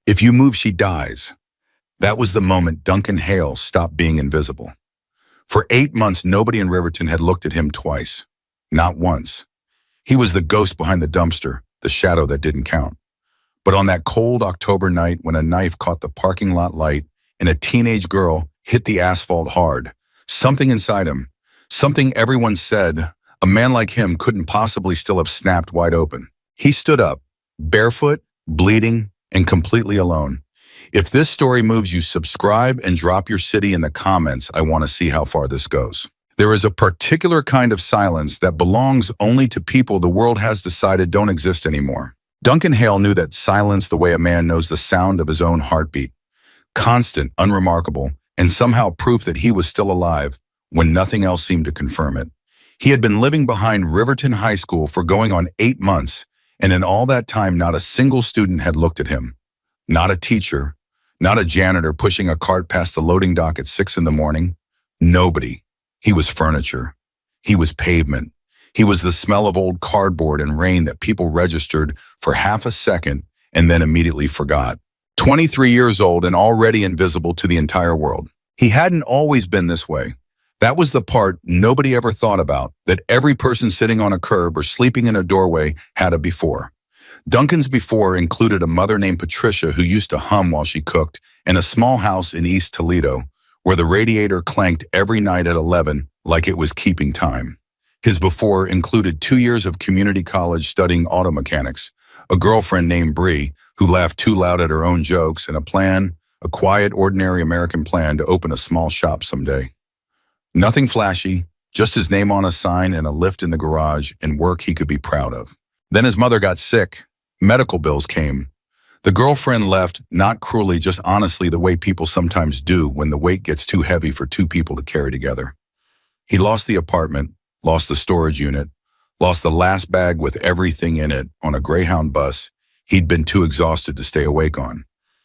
If you move, she dies. That was the moment Duncan Hale stopped being invisible. For 8 months, nobody in Riverton had looked at him twice. Not once. He was the ghost behind the dumpster, the shadow that didn't count. But on that cold October night when a knife caught the parking lot light and a teenage girl hit the asphalt hard, something inside him, something everyone said a man like him couldn't possibly still have snapped wide open. He stood up, barefoot, bleeding, and completely alone. If this story moves you, subscribe and drop your city in the comments. I want to see how far this goes. There is a particular kind of silence that belongs only to people the world has decided don't exist anymore. Duncan Hale knew that silence the way a man knows the sound of his own heartbeat. Constant, unremarkable, and somehow proof that he was still alive when nothing else seemed to confirm it. He had been living behind Riverton High School for going on 8 months, and in all that time, not a single student had looked at him. Not a teacher, not a janitor pushing a cart past the loading dock at 6 in the morning. Nobody. He was furniture. He was pavement. He was the smell of old cardboard and rain that people registered for half a second and then immediately forgot. 23 years old and already invisible to the entire world. He hadn't always been this way. That was the part nobody ever thought about, that every person sitting on a curb or sleeping in a doorway had a before. Duncan's before included a mother named Patricia who used to hum while she cooked, and a small house in East Toledo where the radiator clanked every night at 11 like it was keeping time. His before included 2 years of community college studying auto mechanics, a girlfriend named Bree who laughed too loud at her own jokes, and a quiet, ordinary American plan to open a small shop someday. Nothing flashy, just his name on a sign and a lift in the garage and work he could be proud of. Then his mother got sick. Medical bills came. The girlfriend left, not cruelly, just honestly the way people sometimes do when the weight gets too heavy for 2 people to carry together. He lost the apartment, lost the storage unit, lost the last bag with everything in it on a Greyhound bus he'd been too exhausted to stay awake on.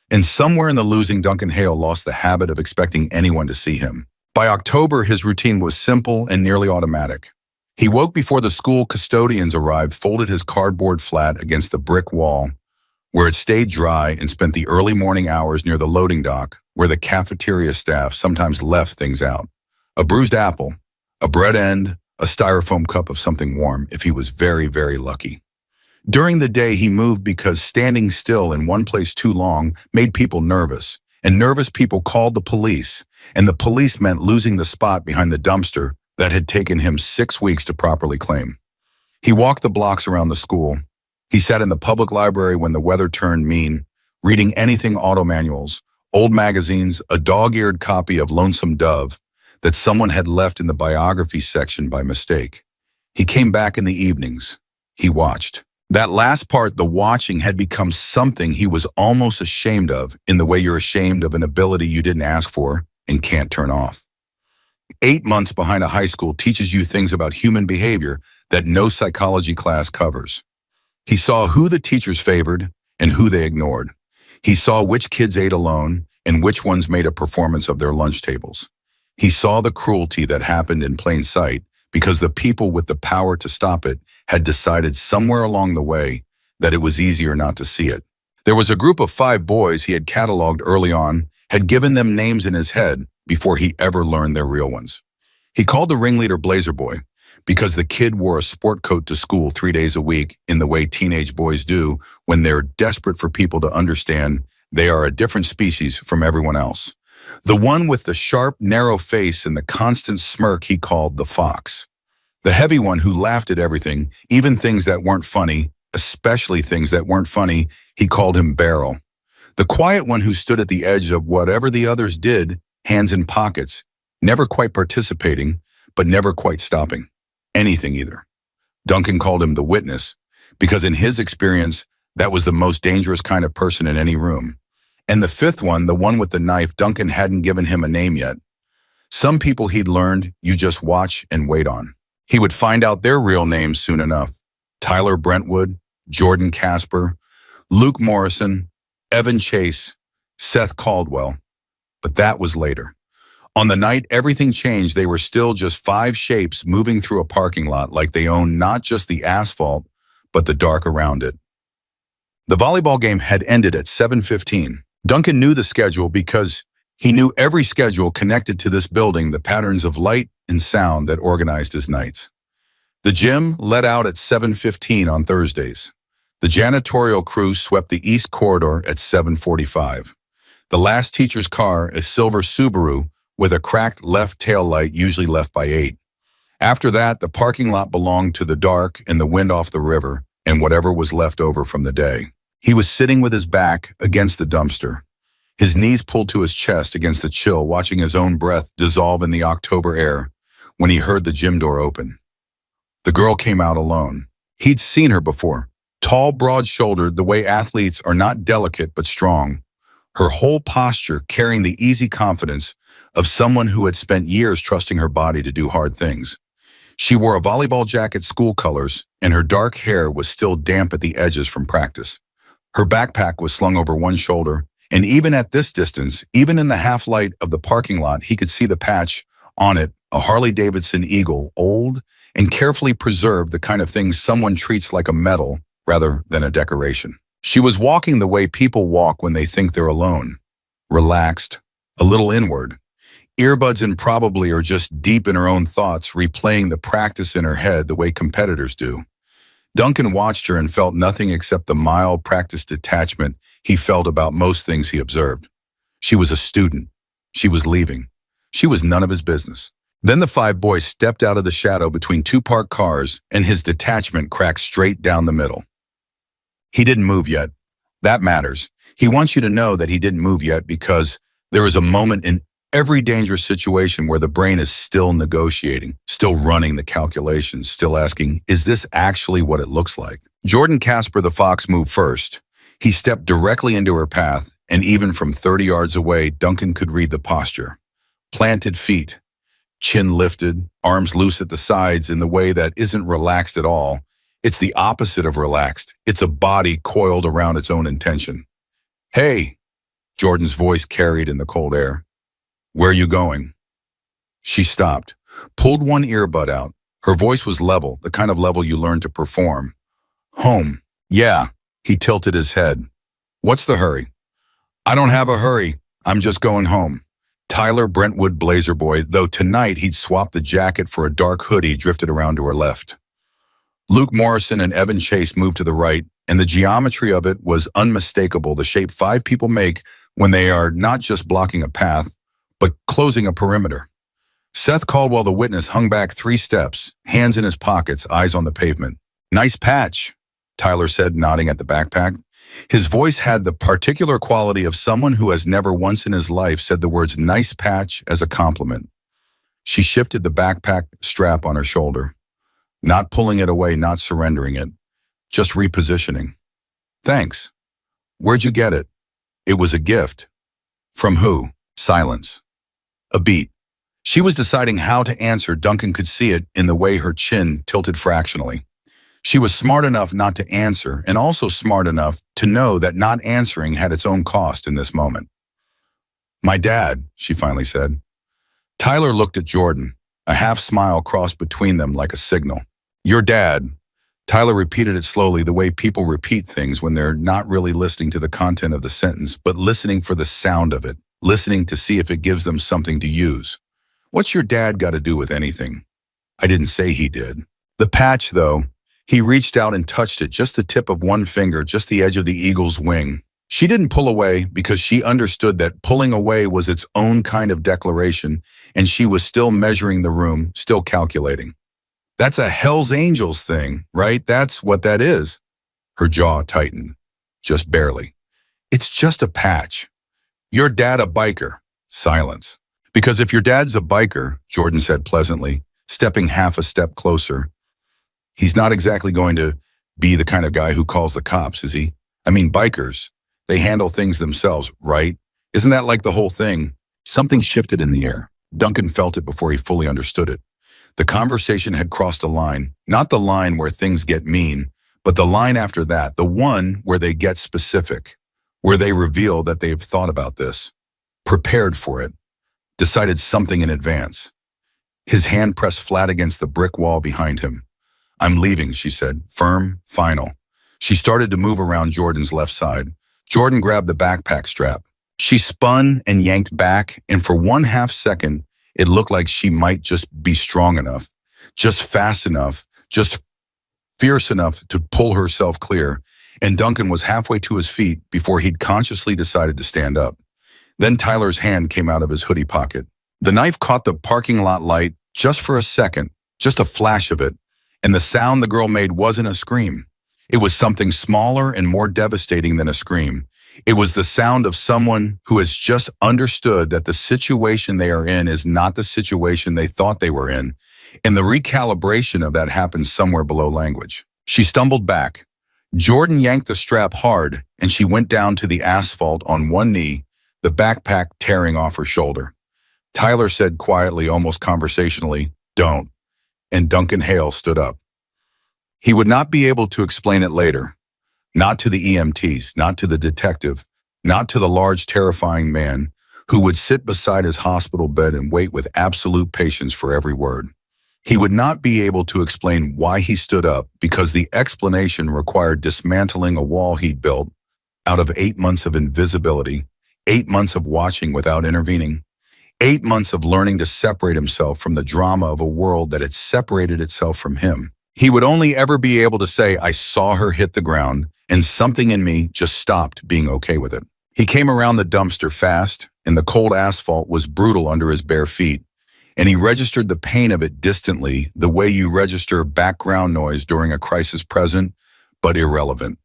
And somewhere in the losing, Duncan Hale lost the habit of expecting anyone to see him. By October, his routine was simple and nearly automatic. He woke before the school custodians arrived, folded his cardboard flat against the brick wall, where it stayed dry, and spent the early morning hours near the loading dock, where the cafeteria staff sometimes left things out. A bruised apple, a bread end, a styrofoam cup of something warm, if he was very, very lucky. During the day, he moved because standing still in one place too long made people nervous, and nervous people called the police, and the police meant losing the spot behind the dumpster that had taken him 6 weeks to properly claim. He walked the blocks around the school. He sat in the public library when the weather turned mean, reading anything auto manuals, old magazines, a dog-eared copy of Lonesome Dove that someone had left in the biography section by mistake. He came back in the evenings. He watched. That last part, the watching, had become something he was almost ashamed of, in the way you're ashamed of an ability you didn't ask for and can't turn off. 8 months behind a high school teaches you things about human behavior that no psychology class covers. He saw who the teachers favored and who they ignored. He saw which kids ate alone and which ones made a performance of their lunch tables. He saw the cruelty that happened in plain sight because the people with the power to stop it had decided somewhere along the way that it was easier not to see it. There was a group of 5 boys he had cataloged early on, had given them names in his head before he ever learned their real ones. He called the ringleader Blazer Boy because the kid wore a sport coat to school 3 days a week, in the way teenage boys do when they're desperate for people to understand they are a different species from everyone else. The one with the sharp, narrow face and the constant smirk he called the Fox. The heavy one who laughed at everything, even things that weren't funny, especially things that weren't funny, he called him Barrel. The quiet one who stood at the edge of whatever the others did, hands in pockets, never quite participating, but never quite stopping anything either. Duncan called him the Witness because in his experience, that was the most dangerous kind of person in any room. And the 5th one, the one with the knife, Duncan hadn't given him a name yet. Some people he'd learned you just watch and wait on. He would find out their real names soon enough. Tyler Brentwood, Jordan Casper, Luke Morrison, Evan Chase, Seth Caldwell. But that was later. On the night everything changed, they were still just 5 shapes moving through a parking lot like they owned not just the asphalt, but the dark around it. The volleyball game had ended at 7:15. Duncan knew the schedule because he knew every schedule connected to this building, the patterns of light and sound that organized his nights. The gym let out at 7:15 on Thursdays. The janitorial crew swept the east corridor at 7:45. The last teacher's car, a silver Subaru with a cracked left tail light, usually left by 8. After that, the parking lot belonged to the dark and the wind off the river and whatever was left over from the day. He was sitting with his back against the dumpster, his knees pulled to his chest against the chill, watching his own breath dissolve in the October air when he heard the gym door open. The girl came out alone. He'd seen her before, tall, broad-shouldered, the way athletes are not delicate but strong, her whole posture carrying the easy confidence of someone who had spent years trusting her body to do hard things. She wore a volleyball jacket, school colors, and her dark hair was still damp at the edges from practice. Her backpack was slung over one shoulder, and even at this distance, even in the half-light of the parking lot, he could see the patch on it, a Harley-Davidson Eagle, old and carefully preserved, the kind of thing someone treats like a medal rather than a decoration. She was walking the way people walk when they think they're alone, relaxed, a little inward. Earbuds in probably, or just deep in her own thoughts, replaying the practice in her head the way competitors do. Duncan watched her and felt nothing except the mild practice detachment he felt about most things he observed. She was a student. She was leaving. She was none of his business. Then the 5 boys stepped out of the shadow between 2 parked cars, and his detachment cracked straight down the middle. He didn't move yet. That matters. He wants you to know that he didn't move yet because there is a moment in every dangerous situation where the brain is still negotiating, still running the calculations, still asking, is this actually what it looks like? Jordan Casper the Fox moved first. He stepped directly into her path, and even from 30 yards away, Duncan could read the posture. Planted feet, chin lifted, arms loose at the sides in the way that isn't relaxed at all. It's the opposite of relaxed. It's a body coiled around its own intention. Hey, Jordan's voice carried in the cold air. Where are you going? She stopped, pulled one earbud out. Her voice was level, the kind of level you learn to perform. Home. Yeah, he tilted his head. What's the hurry? I don't have a hurry. I'm just going home. Tyler Brentwood Blazer Boy, though tonight he'd swapped the jacket for a dark hoodie drifted around to her left. Luke Morrison and Evan Chase moved to the right, and the geometry of it was unmistakable, the shape 5 people make when they are not just blocking a path, but closing a perimeter. Seth Caldwell, the witness, hung back 3 steps, hands in his pockets, eyes on the pavement. Nice patch, Tyler said, nodding at the backpack. His voice had the particular quality of someone who has never once in his life said the words nice patch as a compliment. She shifted the backpack strap on her shoulder, not pulling it away, not surrendering it, just repositioning. Thanks. Where'd you get it? It was a gift. From who? Silence. A beat. She was deciding how to answer. Duncan could see it in the way her chin tilted fractionally. She was smart enough not to answer, and also smart enough to know that not answering had its own cost in this moment. My dad, she finally said. Tyler looked at Jordan. A half smile crossed between them like a signal. Your dad. Tyler repeated it slowly, the way people repeat things when they're not really listening to the content of the sentence, but listening for the sound of it, listening to see if it gives them something to use. What's your dad got to do with anything? I didn't say he did. The patch, though, he reached out and touched it, just the tip of one finger, just the edge of the eagle's wing. She didn't pull away because she understood that pulling away was its own kind of declaration, and she was still measuring the room, still calculating. That's a Hell's Angels thing, right? That's what that is. Her jaw tightened, just barely. It's just a patch. Your dad a biker. Silence. Because if your dad's a biker, Jordan said pleasantly, stepping half a step closer, he's not exactly going to be the kind of guy who calls the cops, is he? I mean, bikers, they handle things themselves, right? Isn't that like the whole thing? Something shifted in the air. Duncan felt it before he fully understood it. The conversation had crossed a line, not the line where things get mean, but the line after that, the one where they get specific, where they reveal that they've thought about this, prepared for it, decided something in advance. His hand pressed flat against the brick wall behind him. I'm leaving, she said, firm, final. She started to move around Jordan's left side. Jordan grabbed the backpack strap. She spun and yanked back, and for 1/2 second, it looked like she might just be strong enough, just fast enough, just fierce enough to pull herself clear, and Duncan was halfway to his feet before he'd consciously decided to stand up. Then Tyler's hand came out of his hoodie pocket. The knife caught the parking lot light just for a second, just a flash of it, and the sound the girl made wasn't a scream. It was something smaller and more devastating than a scream. It was the sound of someone who has just understood that the situation they are in is not the situation they thought they were in, and the recalibration of that happens somewhere below language. She stumbled back. Jordan yanked the strap hard, and she went down to the asphalt on one knee, the backpack tearing off her shoulder. Tyler said quietly, almost conversationally, "Don't," and Duncan Hale stood up. He would not be able to explain it later. Not to the EMTs, not to the detective, not to the large, terrifying man who would sit beside his hospital bed and wait with absolute patience for every word. He would not be able to explain why he stood up, because the explanation required dismantling a wall he'd built out of 8 months of invisibility, 8 months of watching without intervening, 8 months of learning to separate himself from the drama of a world that had separated itself from him. He would only ever be able to say, "I saw her hit the ground, and something in me just stopped being okay with it." He came around the dumpster fast, and the cold asphalt was brutal under his bare feet, and he registered the pain of it distantly, the way you register background noise during a crisis present, but irrelevant.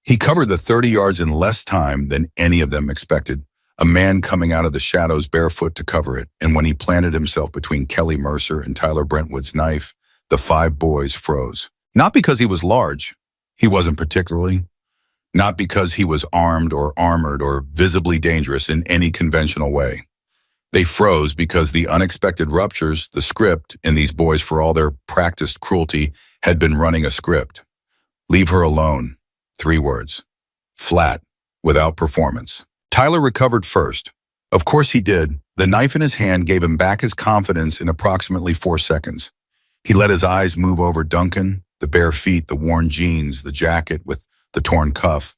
He covered the 30 yards in less time than any of them expected, a man coming out of the shadows barefoot to cover it, and when he planted himself between Kelly Mercer and Tyler Brentwood's knife, the 5 boys froze. Not because he was large. He wasn't particularly. Not because he was armed or armored or visibly dangerous in any conventional way. They froze because the unexpected ruptures, the script, and these boys, for all their practiced cruelty, had been running a script. Leave her alone. 3 words. Flat. Without performance. Tyler recovered first. Of course he did. The knife in his hand gave him back his confidence in approximately 4 seconds. He let his eyes move over Duncan, the bare feet, the worn jeans, the jacket with the torn cuff,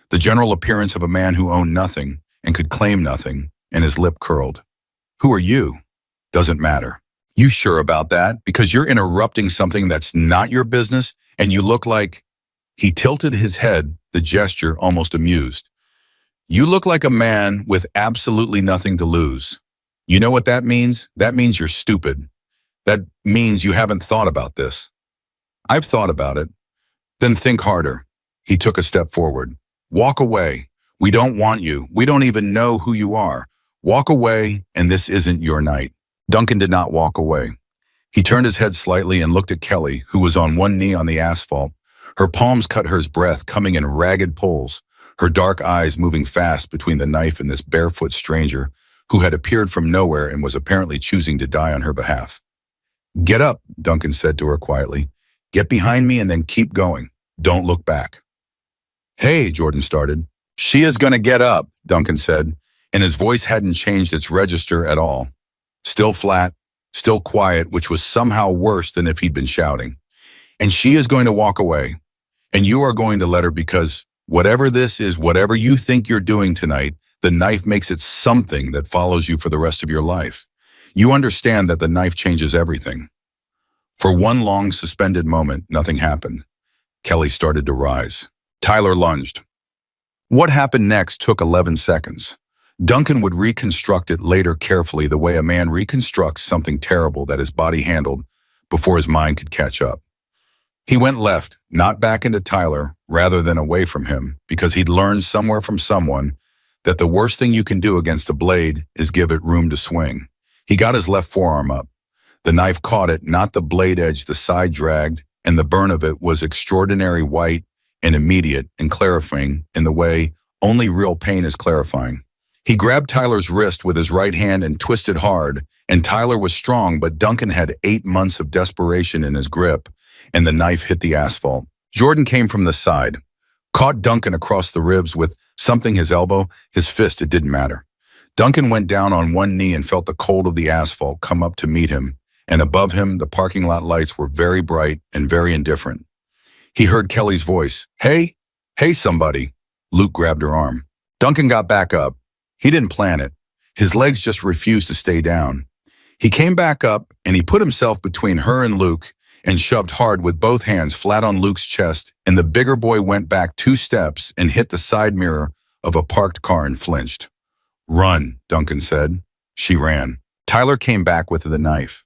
the general appearance of a man who owned nothing and could claim nothing, and his lip curled. "Who are you?" "Doesn't matter." "You sure about that? Because you're interrupting something that's not your business, and you look like—" He tilted his head, the gesture almost amused. "You look like a man with absolutely nothing to lose. You know what that means? That means you're stupid. That means you haven't thought about this." "I've thought about it." "Then think harder." He took a step forward. "Walk away. We don't want you. We don't even know who you are. Walk away, and this isn't your night." Duncan did not walk away. He turned his head slightly and looked at Kelly, who was on one knee on the asphalt. Her palms cut her breath, coming in ragged pulls, her dark eyes moving fast between the knife and this barefoot stranger who had appeared from nowhere and was apparently choosing to die on her behalf. "Get up," Duncan said to her quietly. "Get behind me and then keep going. Don't look back." "Hey," Jordan started. "She is going to get up," Duncan said, and his voice hadn't changed its register at all. Still flat, still quiet, which was somehow worse than if he'd been shouting. "And she is going to walk away, and you are going to let her, because whatever this is, whatever you think you're doing tonight, the knife makes it something that follows you for the rest of your life. You understand that the knife changes everything." For one long suspended moment, nothing happened. Kelly started to rise. Tyler lunged. What happened next took 11 seconds. Duncan would reconstruct it later carefully, the way a man reconstructs something terrible that his body handled before his mind could catch up. He went left, not back into Tyler, rather than away from him, because he'd learned somewhere from someone that the worst thing you can do against a blade is give it room to swing. He got his left forearm up. The knife caught it, not the blade edge, the side dragged, and the burn of it was extraordinary, white and immediate and clarifying in the way only real pain is clarifying. He grabbed Tyler's wrist with his right hand and twisted hard, and Tyler was strong, but Duncan had 8 months of desperation in his grip, and the knife hit the asphalt. Jordan came from the side, caught Duncan across the ribs with something, his elbow, his fist, it didn't matter. Duncan went down on one knee and felt the cold of the asphalt come up to meet him, and above him the parking lot lights were very bright and very indifferent. He heard Kelly's voice. Hey, hey, somebody. Luke grabbed her arm. Duncan got back up. He didn't plan it. His legs just refused to stay down. He came back up and he put himself between her and Luke and shoved hard with both hands flat on Luke's chest, and the bigger boy went back 2 steps and hit the side mirror of a parked car and flinched. Run, Duncan said. She ran. Tyler came back with the knife.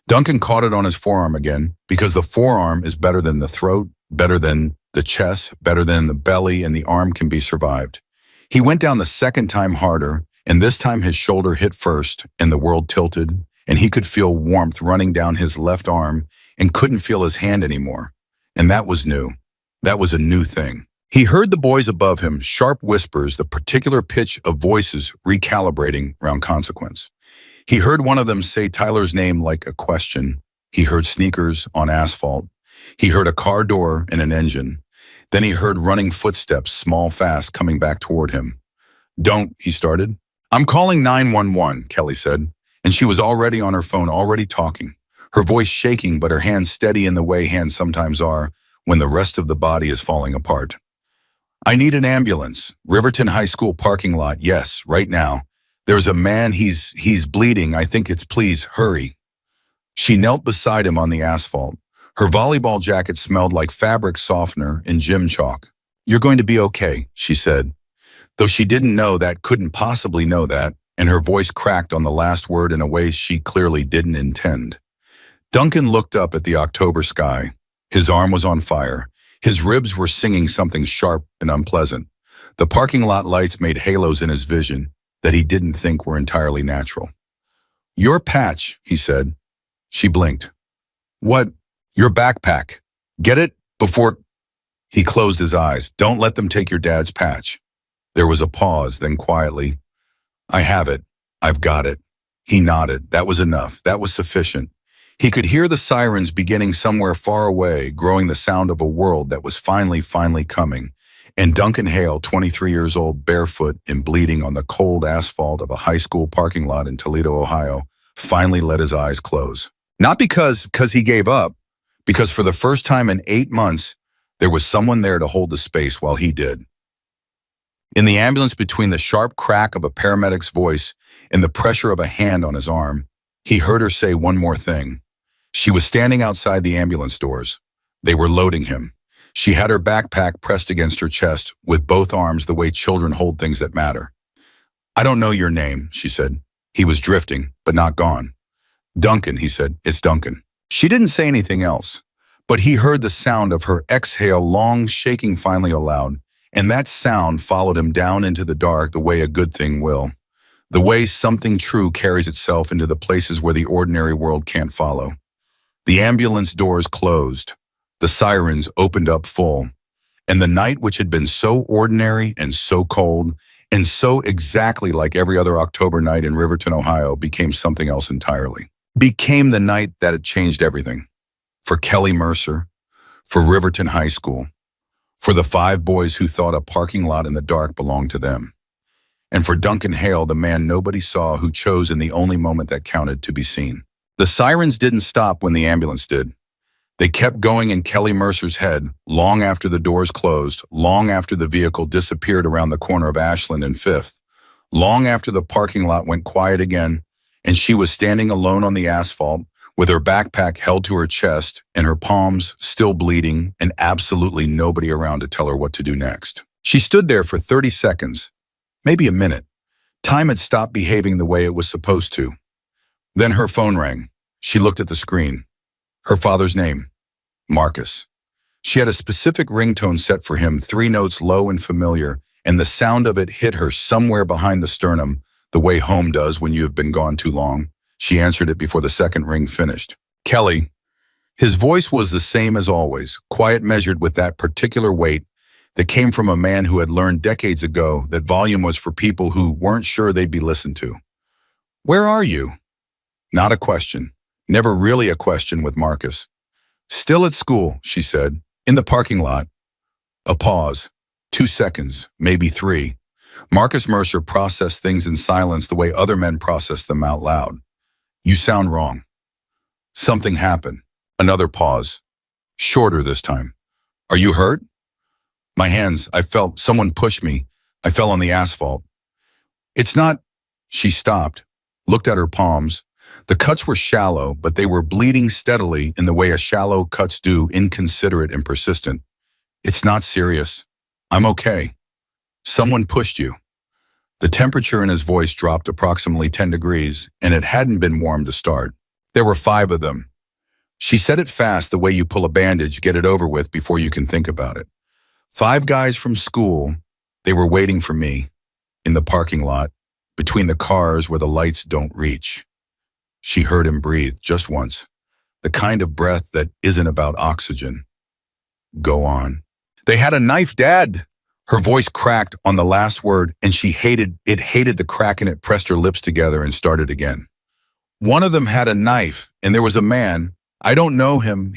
Duncan caught it on his forearm again, because the forearm is better than the throat, better than the chest, better than the belly, and the arm can be survived. He went down the second time harder, and this time his shoulder hit first, and the world tilted, and he could feel warmth running down his left arm and couldn't feel his hand anymore. And that was new. That was a new thing. He heard the boys above him, sharp whispers, the particular pitch of voices recalibrating around consequence. He heard one of them say Tyler's name like a question. He heard sneakers on asphalt. He heard a car door and an engine. Then he heard running footsteps, small, fast, coming back toward him. Don't, he started. I'm calling 911, Kelly said, and she was already on her phone, already talking, her voice shaking but her hands steady in the way hands sometimes are when the rest of the body is falling apart. I need an ambulance. Riverton High School parking lot, yes, right now. There's a man, he's bleeding, I think it's please, hurry. She knelt beside him on the asphalt. Her volleyball jacket smelled like fabric softener and gym chalk. You're going to be okay, she said. Though she didn't know that, couldn't possibly know that, and her voice cracked on the last word in a way she clearly didn't intend. Duncan looked up at the October sky. His arm was on fire. His ribs were singing something sharp and unpleasant. The parking lot lights made halos in his vision that he didn't think were entirely natural. Your patch, he said. She blinked. What? Your backpack. Get it? Before... He closed his eyes. Don't let them take your dad's patch. There was a pause, then quietly, I have it. I've got it. He nodded. That was enough. That was sufficient. He could hear the sirens beginning somewhere far away, growing the sound of a world that was finally coming. And Duncan Hale, 23 years old, barefoot and bleeding on the cold asphalt of a high school parking lot in Toledo, Ohio, finally let his eyes close. Not because he gave up, because for the first time in 8 months, there was someone there to hold the space while he did. In the ambulance, between the sharp crack of a paramedic's voice and the pressure of a hand on his arm, he heard her say one more thing. She was standing outside the ambulance doors. They were loading him. She had her backpack pressed against her chest with both arms the way children hold things that matter. I don't know your name, she said. He was drifting, but not gone. Duncan, he said. It's Duncan. She didn't say anything else, but he heard the sound of her exhale, long, shaking finally aloud, and that sound followed him down into the dark the way a good thing will, the way something true carries itself into the places where the ordinary world can't follow. The ambulance doors closed. The sirens opened up full, and the night, which had been so ordinary and so cold and so exactly like every other October night in Riverton, Ohio, became something else entirely. Became the night that had changed everything. For Kelly Mercer, for Riverton High School, for the 5 boys who thought a parking lot in the dark belonged to them, and for Duncan Hale, the man nobody saw who chose in the only moment that counted to be seen. The sirens didn't stop when the ambulance did. They kept going in Kelly Mercer's head long after the doors closed, long after the vehicle disappeared around the corner of Ashland and 5th, long after the parking lot went quiet again, and she was standing alone on the asphalt with her backpack held to her chest and her palms still bleeding and absolutely nobody around to tell her what to do next. She stood there for 30 seconds, maybe a minute. Time had stopped behaving the way it was supposed to. Then her phone rang. She looked at the screen. Her father's name, Marcus. She had a specific ringtone set for him, 3 notes low and familiar, and the sound of it hit her somewhere behind the sternum, the way home does when you have been gone too long. She answered it before the second ring finished. Kelly. His voice was the same as always, quiet, measured with that particular weight that came from a man who had learned decades ago that volume was for people who weren't sure they'd be listened to. Where are you? Not a question. Never really a question with Marcus. Still at school, she said. In the parking lot. A pause. 2 seconds, maybe 3. Marcus Mercer processed things in silence the way other men process them out loud. You sound wrong. Something happened. Another pause. Shorter this time. Are you hurt? My hands, I felt someone push me. I fell on the asphalt. It's not, she stopped, looked at her palms. The cuts were shallow, but they were bleeding steadily in the way a shallow cuts do, inconsiderate and persistent. It's not serious. I'm okay. Someone pushed you. The temperature in his voice dropped approximately 10 degrees, and it hadn't been warm to start. There were 5 of them. She said it fast, the way you pull a bandage, get it over with before you can think about it. 5 guys from school. They were waiting for me in the parking lot, between the cars where the lights don't reach. She heard him breathe just once, the kind of breath that isn't about oxygen. Go on. They had a knife, Dad. Her voice cracked on the last word, and she hated the crack in it, pressed her lips together and started again. One of them had a knife, and there was a man. I don't know him.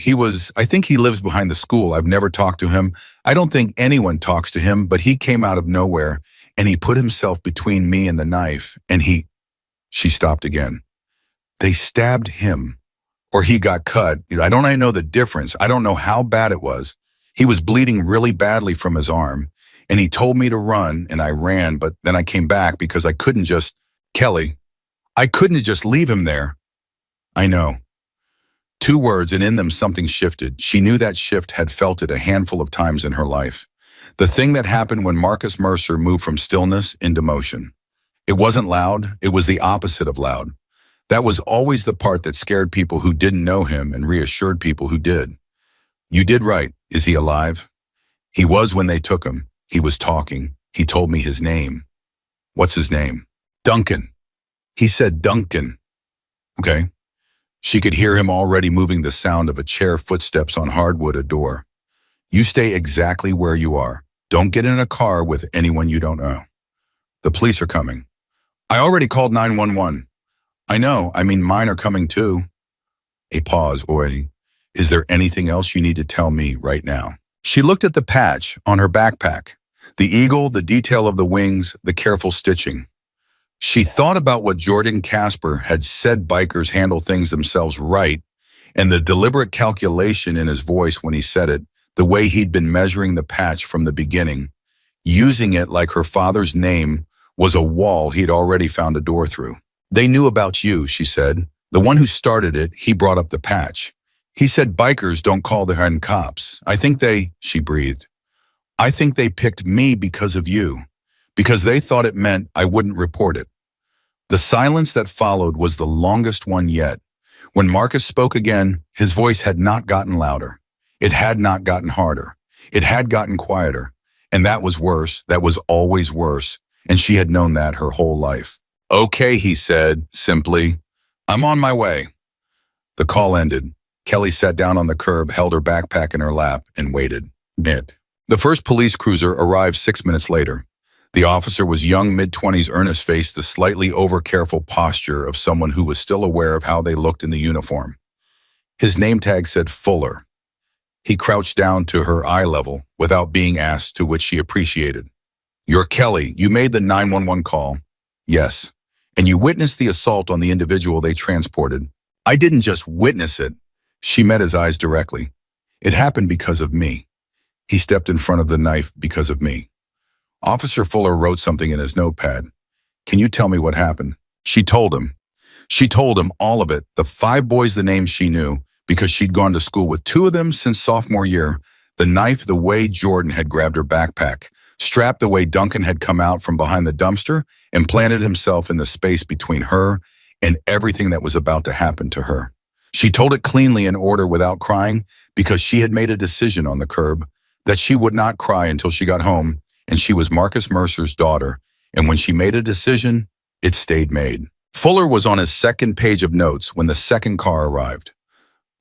I think he lives behind the school. I've never talked to him. I don't think anyone talks to him, but he came out of nowhere, and he put himself between me and the knife, and she stopped again. They stabbed him, or he got cut. I don't know the difference. I don't know how bad it was. He was bleeding really badly from his arm, and he told me to run, and I ran, but then I came back because I couldn't just leave him there. I know. 2 words, and in them something shifted. She knew that shift, had felt it a handful of times in her life. The thing that happened when Marcus Mercer moved from stillness into motion. It wasn't loud, it was the opposite of loud. That was always the part that scared people who didn't know him and reassured people who did. You did right. Is he alive? He was when they took him. He was talking. He told me his name. What's his name? Duncan. He said Duncan. Okay. She could hear him already moving, the sound of a chair, footsteps on hardwood, a door. You stay exactly where you are. Don't get in a car with anyone you don't know. The police are coming. I already called 911. I know, mine are coming too. A pause. Oi, is there anything else you need to tell me right now? She looked at the patch on her backpack. The eagle, the detail of the wings, the careful stitching. She thought about what Jordan Casper had said, bikers handle things themselves right, and the deliberate calculation in his voice when he said it, the way he'd been measuring the patch from the beginning, using it like her father's name was a wall he'd already found a door through. They knew about you, she said. The one who started it, he brought up the patch. He said bikers don't call their own cops. She breathed. I think they picked me because of you, because they thought it meant I wouldn't report it. The silence that followed was the longest one yet. When Marcus spoke again, his voice had not gotten louder. It had not gotten harder. It had gotten quieter. And that was worse. That was always worse. And she had known that her whole life. Okay, he said, simply. I'm on my way. The call ended. Kelly sat down on the curb, held her backpack in her lap, and waited. The first police cruiser arrived 6 minutes later. The officer was young, mid-20s, earnest face, the slightly over-careful posture of someone who was still aware of how they looked in the uniform. His name tag said Fuller. He crouched down to her eye level without being asked, to which she appreciated. You're Kelly. You made the 911 call. Yes. And you witnessed the assault on the individual they transported. I didn't just witness it. She met his eyes directly. It happened because of me. He stepped in front of the knife because of me. Officer Fuller wrote something in his notepad. Can you tell me what happened? She told him. She told him all of it, the 5 boys, the names she knew, because she'd gone to school with 2 of them since sophomore year, the knife, the way Jordan had grabbed her backpack, strapped the way Duncan had come out from behind the dumpster and planted himself in the space between her and everything that was about to happen to her. She told it cleanly, in order, without crying, because she had made a decision on the curb that she would not cry until she got home, and she was Marcus Mercer's daughter, and when she made a decision, it stayed made. Fuller was on his second page of notes when the second car arrived.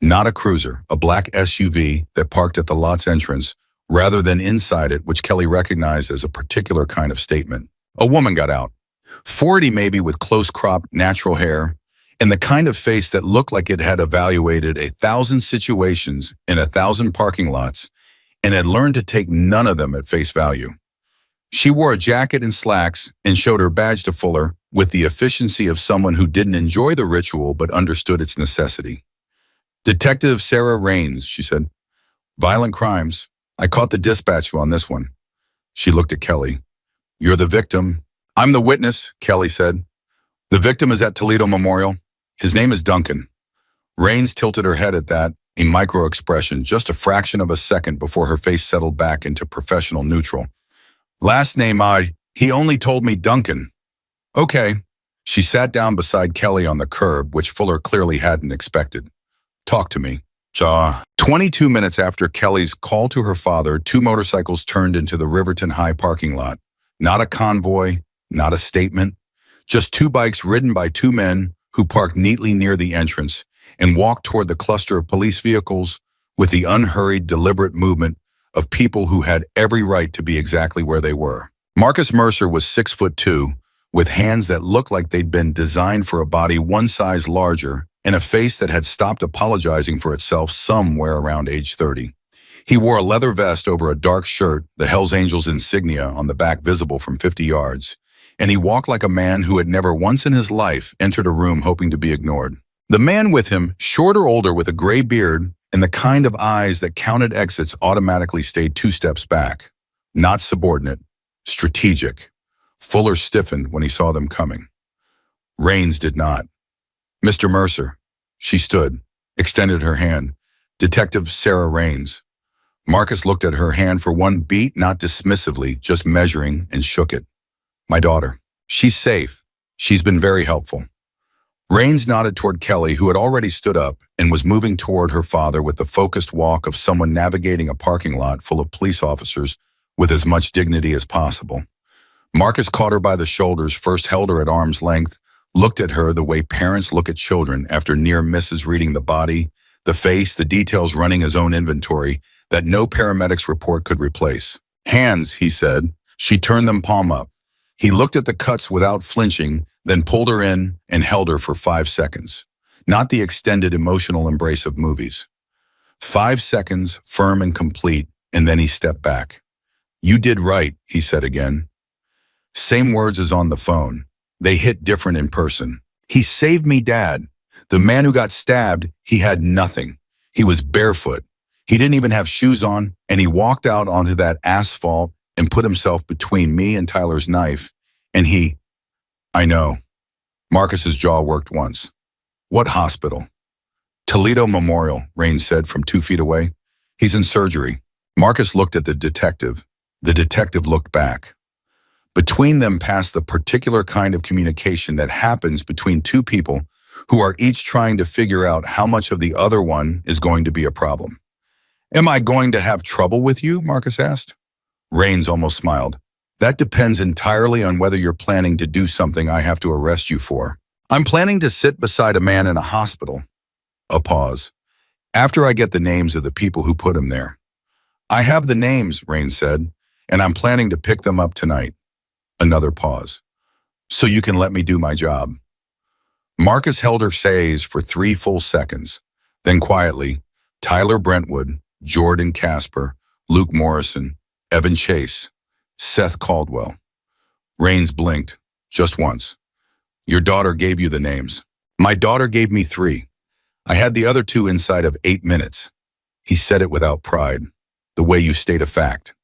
Not a cruiser, a black SUV that parked at the lot's entrance, rather than inside it, which Kelly recognized as a particular kind of statement. A woman got out. 40 maybe, with close-cropped natural hair, and the kind of face that looked like it had evaluated 1,000 situations in 1,000 parking lots and had learned to take none of them at face value. She wore a jacket and slacks and showed her badge to Fuller with the efficiency of someone who didn't enjoy the ritual but understood its necessity. Detective Sarah Raines, she said. Violent crimes. I caught the dispatch on this one. She looked at Kelly. You're the victim. I'm the witness, Kelly said. The victim is at Toledo Memorial. His name is Duncan. Rains tilted her head at that, a micro-expression, just a fraction of a second before her face settled back into professional neutral. Last name he only told me Duncan. Okay. She sat down beside Kelly on the curb, which Fuller clearly hadn't expected. Talk to me. 22 minutes after Kelly's call to her father, two motorcycles turned into the Riverton High parking lot. Not a convoy, not a statement, just two bikes ridden by two men who parked neatly near the entrance and walked toward the cluster of police vehicles with the unhurried, deliberate movement of people who had every right to be exactly where they were. Marcus Mercer was 6'2", with hands that looked like they'd been designed for a body one size larger and a face that had stopped apologizing for itself somewhere around age 30. He wore a leather vest over a dark shirt, the Hells Angels insignia on the back visible from 50 yards, and he walked like a man who had never once in his life entered a room hoping to be ignored. The man with him, short or older with a gray beard and the kind of eyes that counted exits, automatically stayed 2 steps back. Not subordinate, strategic. Fuller stiffened when he saw them coming. Rains did not. Mr. Mercer. She stood, extended her hand. Detective Sarah Rains. Marcus looked at her hand for one beat, not dismissively, just measuring, and shook it. My daughter. She's safe. She's been very helpful. Rains nodded toward Kelly, who had already stood up and was moving toward her father with the focused walk of someone navigating a parking lot full of police officers with as much dignity as possible. Marcus caught her by the shoulders, first held her at arm's length, looked at her the way parents look at children after near misses reading the body, the face, the details running his own inventory that no paramedic's report could replace. Hands, he said. She turned them palm up. He looked at the cuts without flinching, then pulled her in and held her for 5 seconds. Not the extended emotional embrace of movies. 5 seconds, firm and complete, and then he stepped back. You did right, he said again. Same words as on the phone. They hit different in person. He saved me, Dad. The man who got stabbed, he had nothing. He was barefoot. He didn't even have shoes on, and he walked out onto that asphalt and put himself between me and Tyler's knife, and I know. Marcus's jaw worked once. What hospital? Toledo Memorial, Rains said from 2 feet away. He's in surgery. Marcus looked at the detective. The detective looked back. Between them passed the particular kind of communication that happens between two people who are each trying to figure out how much of the other one is going to be a problem. Am I going to have trouble with you? Marcus asked. Rains almost smiled. That depends entirely on whether you're planning to do something I have to arrest you for. I'm planning to sit beside a man in a hospital. A pause. After I get the names of the people who put him there. I have the names, Rains said, and I'm planning to pick them up tonight. Another pause. So you can let me do my job. Marcus held her gaze for 3 full seconds. Then quietly, Tyler Brentwood, Jordan Casper, Luke Morrison, Evan Chase, Seth Caldwell. Rains blinked, just once. Your daughter gave you the names. My daughter gave me 3. I had the other 2 inside of 8 minutes. He said it without pride, the way you state a fact.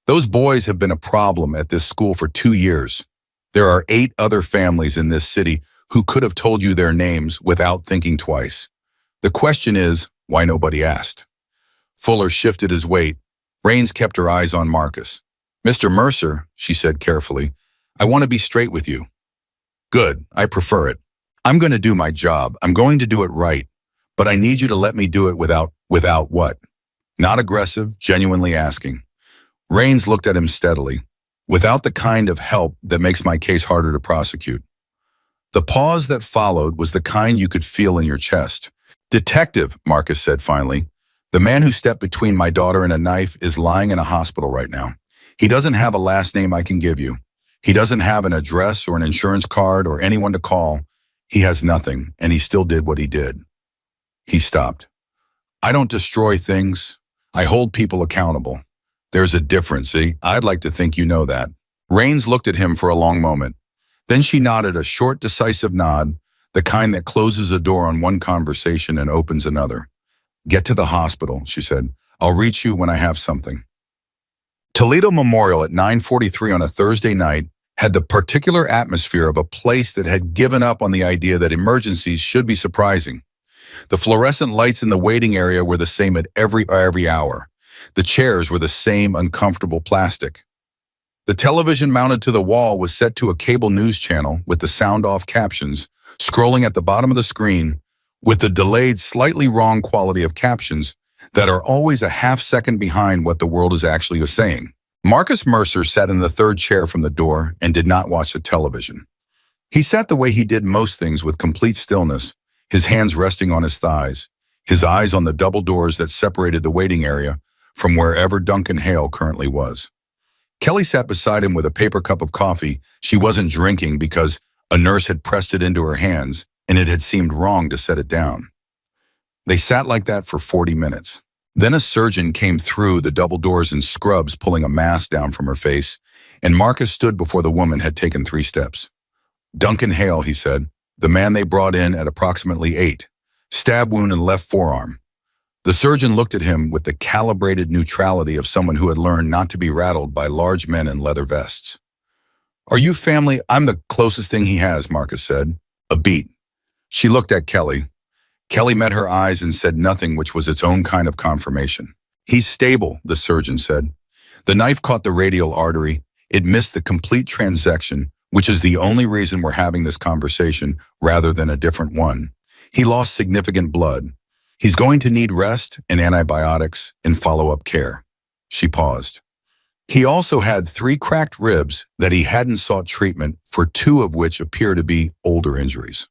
Those boys have been a problem at this school for 2 years. There are 8 other families in this city who could have told you their names without thinking twice. The question is, why nobody asked? Fuller shifted his weight. Rains kept her eyes on Marcus. Mr. Mercer, she said carefully, I want to be straight with you. Good, I prefer it. I'm going to do my job. I'm going to do it right. But I need you to let me do it without what? Not aggressive, genuinely asking. Rains looked at him steadily. Without the kind of help that makes my case harder to prosecute. The pause that followed was the kind you could feel in your chest. Detective, Marcus said finally, the man who stepped between my daughter and a knife is lying in a hospital right now. He doesn't have a last name I can give you. He doesn't have an address or an insurance card or anyone to call. He has nothing, and he still did what he did. He stopped. I don't destroy things. I hold people accountable. There's a difference, see? I'd like to think you know that. Rains looked at him for a long moment. Then she nodded a short, decisive nod, the kind that closes a door on one conversation and opens another. Get to the hospital, she said. I'll reach you when I have something. Toledo Memorial at 9:43 on a Thursday night had the particular atmosphere of a place that had given up on the idea that emergencies should be surprising. The fluorescent lights in the waiting area were the same at every hour. The chairs were the same uncomfortable plastic. The television mounted to the wall was set to a cable news channel with the sound-off captions, scrolling at the bottom of the screen with the delayed, slightly wrong quality of captions that are always a half-second behind what the world is actually saying. Marcus Mercer sat in the third chair from the door and did not watch the television. He sat the way he did most things, with complete stillness, his hands resting on his thighs, his eyes on the double doors that separated the waiting area from wherever Duncan Hale currently was. Kelly sat beside him with a paper cup of coffee she wasn't drinking because a nurse had pressed it into her hands and it had seemed wrong to set it down. They sat like that for 40 minutes. Then a surgeon came through the double doors in scrubs, pulling a mask down from her face, and Marcus stood before the woman had taken 3 steps. "Duncan Hale," he said, "the man they brought in at approximately 8. Stab wound in left forearm." The surgeon looked at him with the calibrated neutrality of someone who had learned not to be rattled by large men in leather vests. "Are you family?" "I'm the closest thing he has," Marcus said. "A beat." She looked at Kelly. Kelly met her eyes and said nothing, which was its own kind of confirmation. "He's stable," the surgeon said. The knife caught the radial artery. It missed the complete transection, which is the only reason we're having this conversation rather than a different one. He lost significant blood. He's going to need rest and antibiotics and follow-up care. She paused. He also had 3 cracked ribs that he hadn't sought treatment for, 2 of which appear to be older injuries.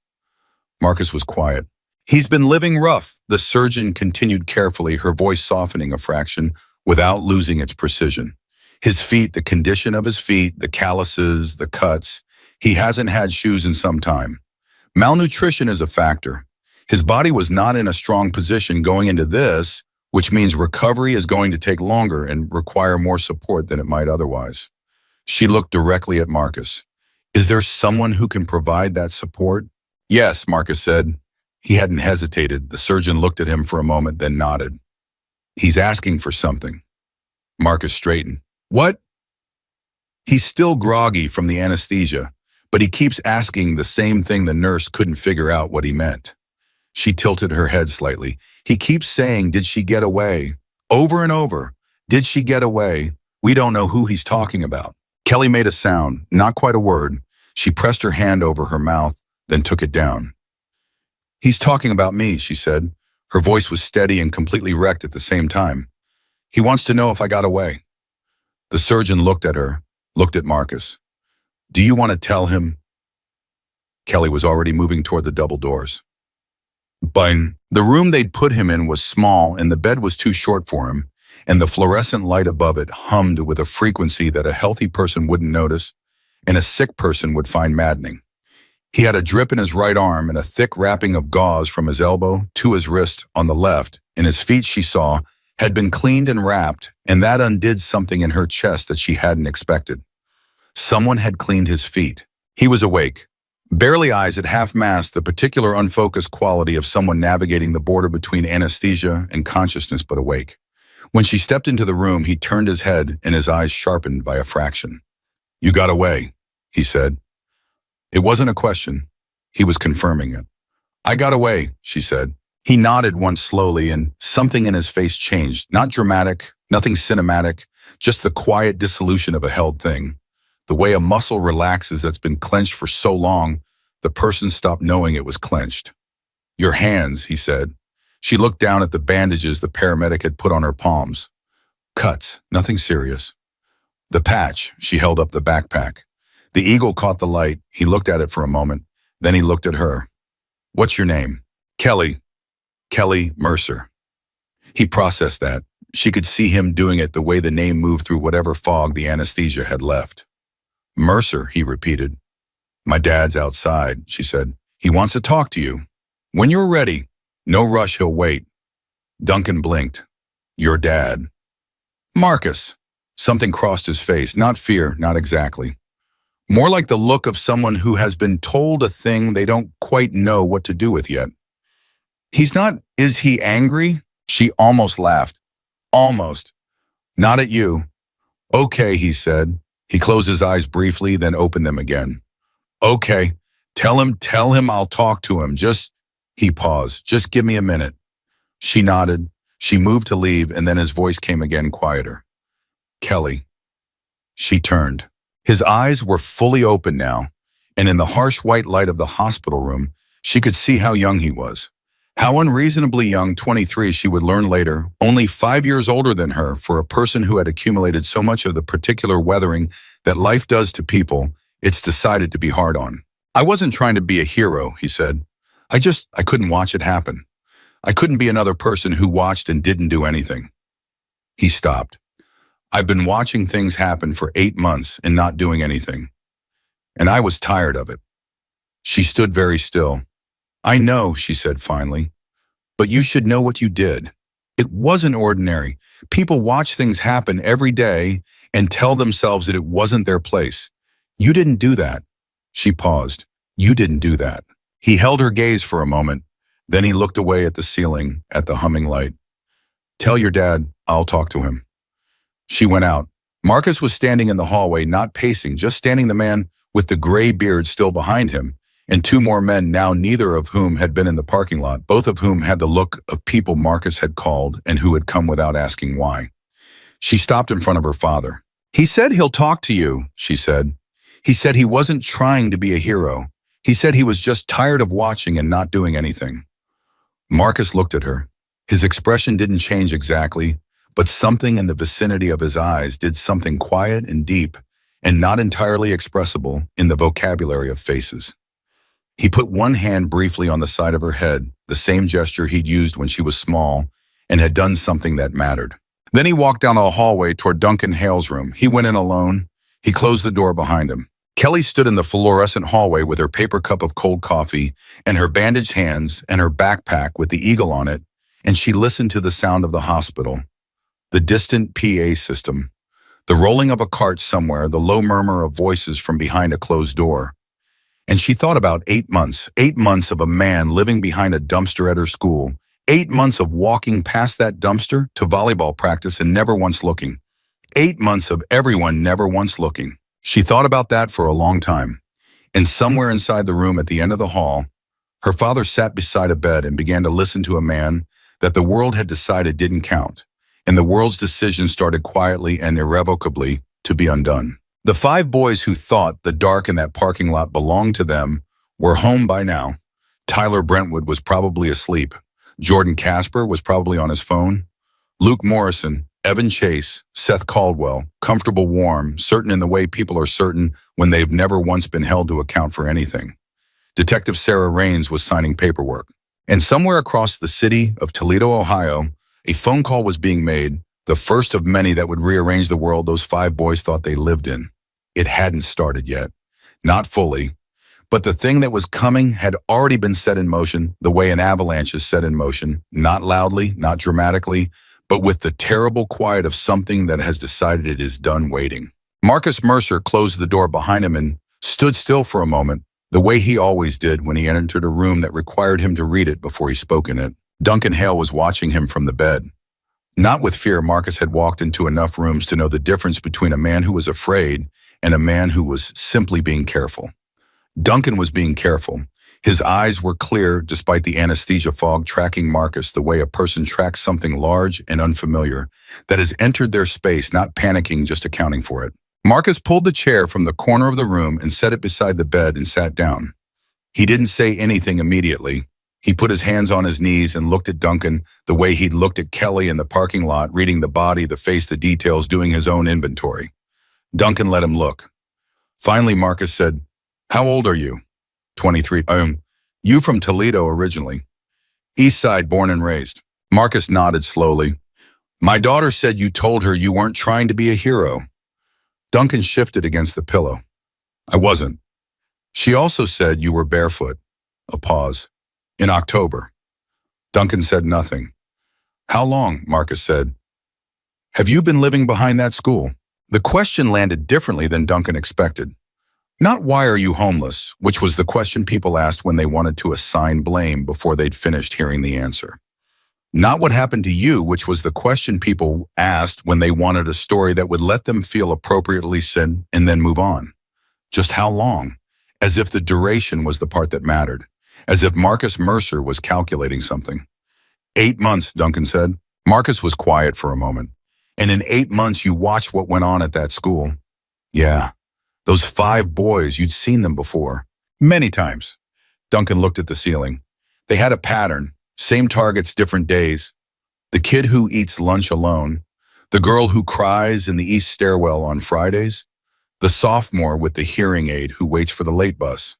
Marcus was quiet. "He's been living rough," the surgeon continued carefully, her voice softening a fraction without losing its precision. "His feet, the condition of his feet, the calluses, the cuts. He hasn't had shoes in some time. Malnutrition is a factor. His body was not in a strong position going into this, which means recovery is going to take longer and require more support than it might otherwise." She looked directly at Marcus. "Is there someone who can provide that support?" "Yes," Marcus said. He hadn't hesitated. The surgeon looked at him for a moment, then nodded. "He's asking for something." Marcus straightened. "What?" "He's still groggy from the anesthesia, but he keeps asking the same thing. The nurse couldn't figure out what he meant." She tilted her head slightly. "He keeps saying, 'Did she get away?' Over and over. 'Did she get away?' We don't know who he's talking about." Kelly made a sound, not quite a word. She pressed her hand over her mouth, then took it down. "He's talking about me," she said. Her voice was steady and completely wrecked at the same time. "He wants to know if I got away." The surgeon looked at her, looked at Marcus. "Do you want to tell him?" Kelly was already moving toward the double doors. But the room they'd put him in was small, and the bed was too short for him, and the fluorescent light above it hummed with a frequency that a healthy person wouldn't notice and a sick person would find maddening. He had a drip in his right arm and a thick wrapping of gauze from his elbow to his wrist on the left, and his feet, she saw, had been cleaned and wrapped, and that undid something in her chest that she hadn't expected. Someone had cleaned his feet. He was awake. Barely eyes at half-mast, the particular unfocused quality of someone navigating the border between anesthesia and consciousness, but awake. When she stepped into the room, he turned his head and his eyes sharpened by a fraction. "You got away," he said. It wasn't a question. He was confirming it. "I got away," she said. He nodded once slowly, and something in his face changed. Not dramatic, nothing cinematic, just the quiet dissolution of a held thing. The way a muscle relaxes that's been clenched for so long, the person stopped knowing it was clenched. "Your hands," he said. She looked down at the bandages the paramedic had put on her palms. "Cuts, nothing serious." "The patch," she held up the backpack. The eagle caught the light. He looked at it for a moment. Then he looked at her. "What's your name?" "Kelly. Kelly Mercer." He processed that. She could see him doing it, the way the name moved through whatever fog the anesthesia had left. "Mercer," he repeated. "My dad's outside," she said. "He wants to talk to you. When you're ready. No rush, he'll wait." Duncan blinked. "Your dad." "Marcus." Something crossed his face. Not fear, not exactly. More like the look of someone who has been told a thing they don't quite know what to do with yet. "He's not, is he angry?" She almost laughed. Almost. Not at you. Okay, he said. He closed his eyes briefly, then opened them again. Okay. Tell him I'll talk to him. He paused. Just give me a minute. She nodded. She moved to leave, and then his voice came again quieter. Kelly. She turned. His eyes were fully open now, and in the harsh white light of the hospital room, she could see how young he was. How unreasonably young, 23, she would learn later, only 5 years older than her for a person who had accumulated so much of the particular weathering that life does to people it's decided to be hard on. I wasn't trying to be a hero, he said. I couldn't watch it happen. I couldn't be another person who watched and didn't do anything. He stopped. I've been watching things happen for 8 months and not doing anything. And I was tired of it. She stood very still. I know, she said finally, but you should know what you did. It wasn't ordinary. People watch things happen every day and tell themselves that it wasn't their place. You didn't do that. She paused. You didn't do that. He held her gaze for a moment. Then he looked away at the ceiling, at the humming light. Tell your dad I'll talk to him. She went out. Marcus was standing in the hallway, not pacing, just standing, the man with the gray beard still behind him, and two more men, now neither of whom had been in the parking lot, both of whom had the look of people Marcus had called and who had come without asking why. She stopped in front of her father. He said he'll talk to you, she said. He said he wasn't trying to be a hero. He said he was just tired of watching and not doing anything. Marcus looked at her. His expression didn't change exactly, but something in the vicinity of his eyes did something quiet and deep and not entirely expressible in the vocabulary of faces. He put one hand briefly on the side of her head, the same gesture he'd used when she was small and had done something that mattered. Then he walked down the hallway toward Duncan Hale's room. He went in alone. He closed the door behind him. Kelly stood in the fluorescent hallway with her paper cup of cold coffee and her bandaged hands and her backpack with the eagle on it, and she listened to the sound of the hospital, the distant PA system, the rolling of a cart somewhere, the low murmur of voices from behind a closed door. And she thought about 8 months of a man living behind a dumpster at her school, 8 months of walking past that dumpster to volleyball practice and never once looking, 8 months of everyone never once looking. She thought about that for a long time. And somewhere inside the room at the end of the hall, her father sat beside a bed and began to listen to a man that the world had decided didn't count, and the world's decision started quietly and irrevocably to be undone. The 5 boys who thought the dark in that parking lot belonged to them were home by now. Tyler Brentwood was probably asleep. Jordan Casper was probably on his phone. Luke Morrison, Evan Chase, Seth Caldwell, comfortable, warm, certain in the way people are certain when they've never once been held to account for anything. Detective Sarah Raines was signing paperwork. And somewhere across the city of Toledo, Ohio, a phone call was being made, the first of many that would rearrange the world those 5 boys thought they lived in. It hadn't started yet. Not fully. But the thing that was coming had already been set in motion, the way an avalanche is set in motion, not loudly, not dramatically, but with the terrible quiet of something that has decided it is done waiting. Marcus Mercer closed the door behind him and stood still for a moment, the way he always did when he entered a room that required him to read it before he spoke in it. Duncan Hale was watching him from the bed. Not with fear, Marcus had walked into enough rooms to know the difference between a man who was afraid and a man who was simply being careful. Duncan was being careful. His eyes were clear despite the anesthesia fog tracking Marcus the way a person tracks something large and unfamiliar that has entered their space, not panicking, just accounting for it. Marcus pulled the chair from the corner of the room and set it beside the bed and sat down. He didn't say anything immediately. He put his hands on his knees and looked at Duncan the way he'd looked at Kelly in the parking lot, reading the body, the face, the details, doing his own inventory. Duncan let him look. Finally, Marcus said, "How old are you?" 23. You from Toledo originally. East Side, born and raised. Marcus nodded slowly. My daughter said you told her you weren't trying to be a hero. Duncan shifted against the pillow. I wasn't. She also said you were barefoot. A pause. In October. Duncan said nothing. How long? Marcus said. Have you been living behind that school? The question landed differently than Duncan expected. Not why are you homeless, which was the question people asked when they wanted to assign blame before they'd finished hearing the answer. Not what happened to you, which was the question people asked when they wanted a story that would let them feel appropriately said and then move on. Just how long? As if the duration was the part that mattered. As if Marcus Mercer was calculating something. 8 months, Duncan said. Marcus was quiet for a moment. And in 8 months, you watched what went on at that school. Yeah, those 5 boys, you'd seen them before. Many times. Duncan looked at the ceiling. They had a pattern. Same targets, different days. The kid who eats lunch alone. The girl who cries in the east stairwell on Fridays. The sophomore with the hearing aid who waits for the late bus.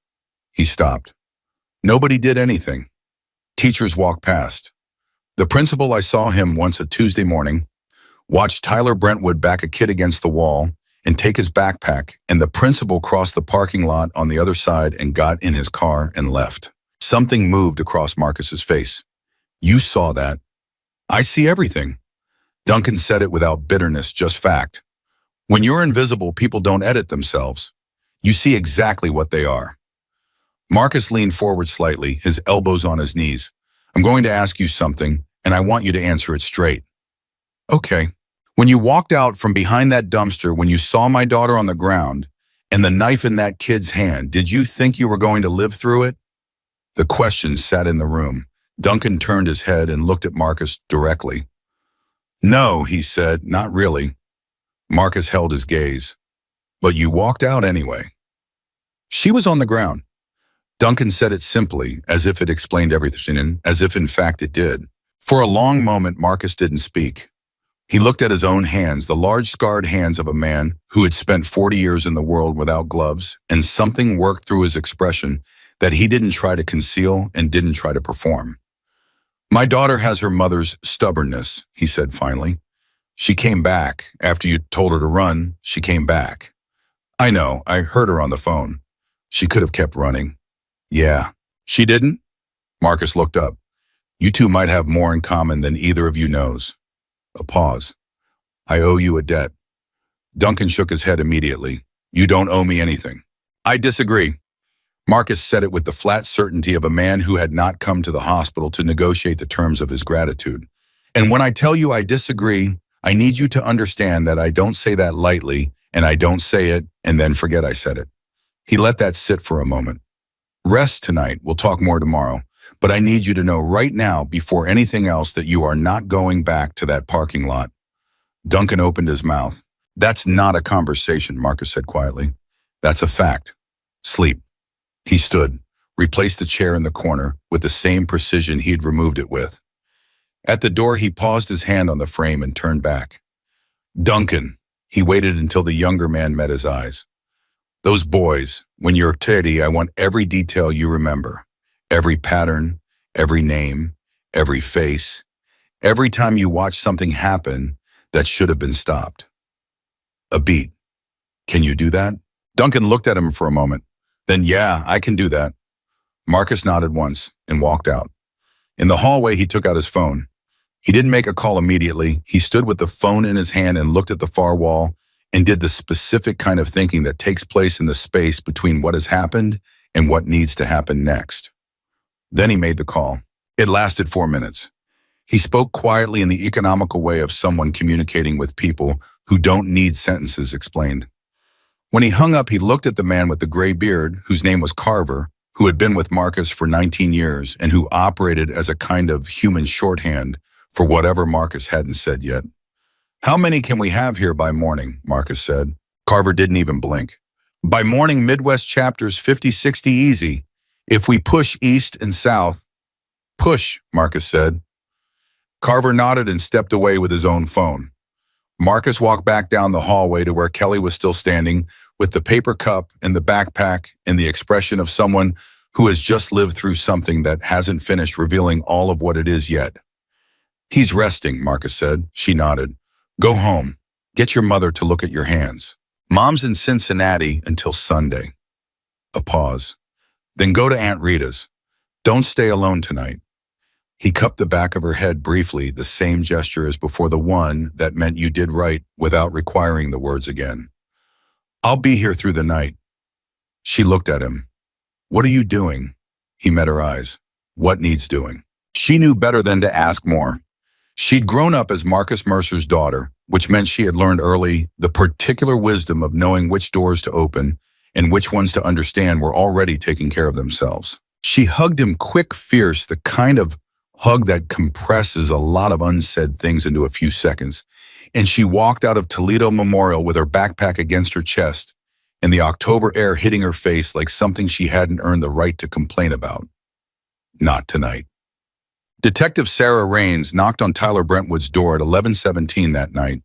He stopped. Nobody did anything. Teachers walked past. The principal, I saw him once a Tuesday morning, watched Tyler Brentwood back a kid against the wall and take his backpack, and the principal crossed the parking lot on the other side and got in his car and left. Something moved across Marcus's face. You saw that. I see everything. Duncan said it without bitterness, just fact. When you're invisible, people don't edit themselves. You see exactly what they are. Marcus leaned forward slightly, his elbows on his knees. I'm going to ask you something, and I want you to answer it straight. Okay. When you walked out from behind that dumpster, when you saw my daughter on the ground and the knife in that kid's hand, did you think you were going to live through it? The question sat in the room. Duncan turned his head and looked at Marcus directly. No, he said, not really. Marcus held his gaze. But you walked out anyway. She was on the ground. Duncan said it simply, as if it explained everything, and as if in fact it did. For a long moment, Marcus didn't speak. He looked at his own hands, the large scarred hands of a man who had spent 40 years in the world without gloves, and something worked through his expression that he didn't try to conceal and didn't try to perform. My daughter has her mother's stubbornness, he said finally. She came back. After you told her to run, she came back. I know, I heard her on the phone. She could have kept running. Yeah. She didn't? Marcus looked up. You two might have more in common than either of you knows. A pause. I owe you a debt. Duncan shook his head immediately. You don't owe me anything. I disagree. Marcus said it with the flat certainty of a man who had not come to the hospital to negotiate the terms of his gratitude. And when I tell you I disagree, I need you to understand that I don't say that lightly, and I don't say it and then forget I said it. He let that sit for a moment. Rest tonight, we'll talk more tomorrow, but I need you to know right now, before anything else, that you are not going back to that parking lot. Duncan opened his mouth. That's not a conversation, Marcus said quietly. That's a fact. Sleep. He stood, replaced the chair in the corner with the same precision he'd removed it with. At the door, he paused his hand on the frame and turned back. Duncan. He waited until the younger man met his eyes. Those boys, when you're 30, I want every detail you remember. Every pattern, every name, every face. Every time you watch something happen that should have been stopped. A beat. Can you do that? Duncan looked at him for a moment. Then yeah, I can do that. Marcus nodded once and walked out. In the hallway, he took out his phone. He didn't make a call immediately. He stood with the phone in his hand and looked at the far wall and did the specific kind of thinking that takes place in the space between what has happened and what needs to happen next. Then he made the call. It lasted 4 minutes. He spoke quietly in the economical way of someone communicating with people who don't need sentences explained. When he hung up, he looked at the man with the gray beard, whose name was Carver, who had been with Marcus for 19 years and who operated as a kind of human shorthand for whatever Marcus hadn't said yet. How many can we have here by morning? Marcus said. Carver didn't even blink. By morning, Midwest chapters 50-60 easy. If we push east and south. Push, Marcus said. Carver nodded and stepped away with his own phone. Marcus walked back down the hallway to where Kelly was still standing with the paper cup and the backpack and the expression of someone who has just lived through something that hasn't finished revealing all of what it is yet. He's resting, Marcus said. She nodded. Go home. Get your mother to look at your hands. Mom's in Cincinnati until Sunday. A pause. Then go to Aunt Rita's. Don't stay alone tonight. He cupped the back of her head briefly, the same gesture as before, the one that meant you did right without requiring the words again. I'll be here through the night. She looked at him. What are you doing? He met her eyes. What needs doing? She knew better than to ask more. She'd grown up as Marcus Mercer's daughter, which meant she had learned early the particular wisdom of knowing which doors to open and which ones to understand were already taking care of themselves. She hugged him quick, fierce, the kind of hug that compresses a lot of unsaid things into a few seconds. And she walked out of Toledo Memorial with her backpack against her chest and the October air hitting her face like something she hadn't earned the right to complain about. Not tonight. Detective Sarah Raines knocked on Tyler Brentwood's door at 11:17 that night.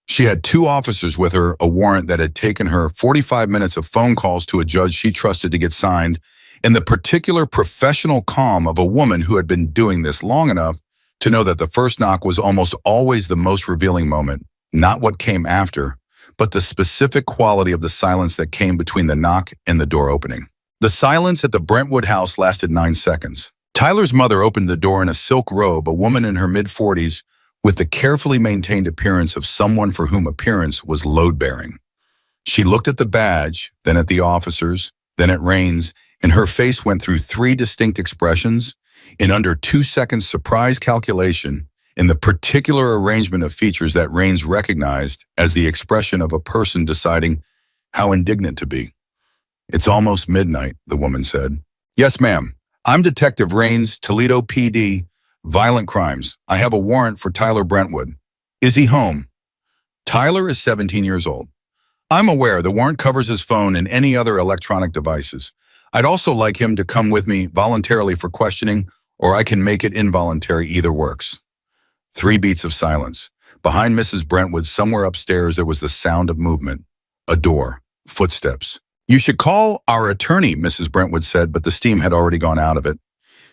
She had two officers with her, a warrant that had taken her 45 minutes of phone calls to a judge she trusted to get signed, and the particular professional calm of a woman who had been doing this long enough to know that the first knock was almost always the most revealing moment, not what came after, but the specific quality of the silence that came between the knock and the door opening. The silence at the Brentwood house lasted 9 seconds. Tyler's mother opened the door in a silk robe, a woman in her mid-40s with the carefully maintained appearance of someone for whom appearance was load-bearing. She looked at the badge, then at the officers, then at Raines, and her face went through 3 distinct expressions in under 2 seconds surprise calculation in the particular arrangement of features that Raines recognized as the expression of a person deciding how indignant to be. "It's almost midnight," the woman said. "Yes, ma'am. I'm Detective Raines, Toledo PD, Violent Crimes. I have a warrant for Tyler Brentwood. Is he home?" Tyler is 17 years old. "I'm aware the warrant covers his phone and any other electronic devices. I'd also like him to come with me voluntarily for questioning, or I can make it involuntary, either works." 3 beats of silence. Behind Mrs. Brentwood, somewhere upstairs, there was the sound of movement. A door. Footsteps. "You should call our attorney," Mrs. Brentwood said, but the steam had already gone out of it.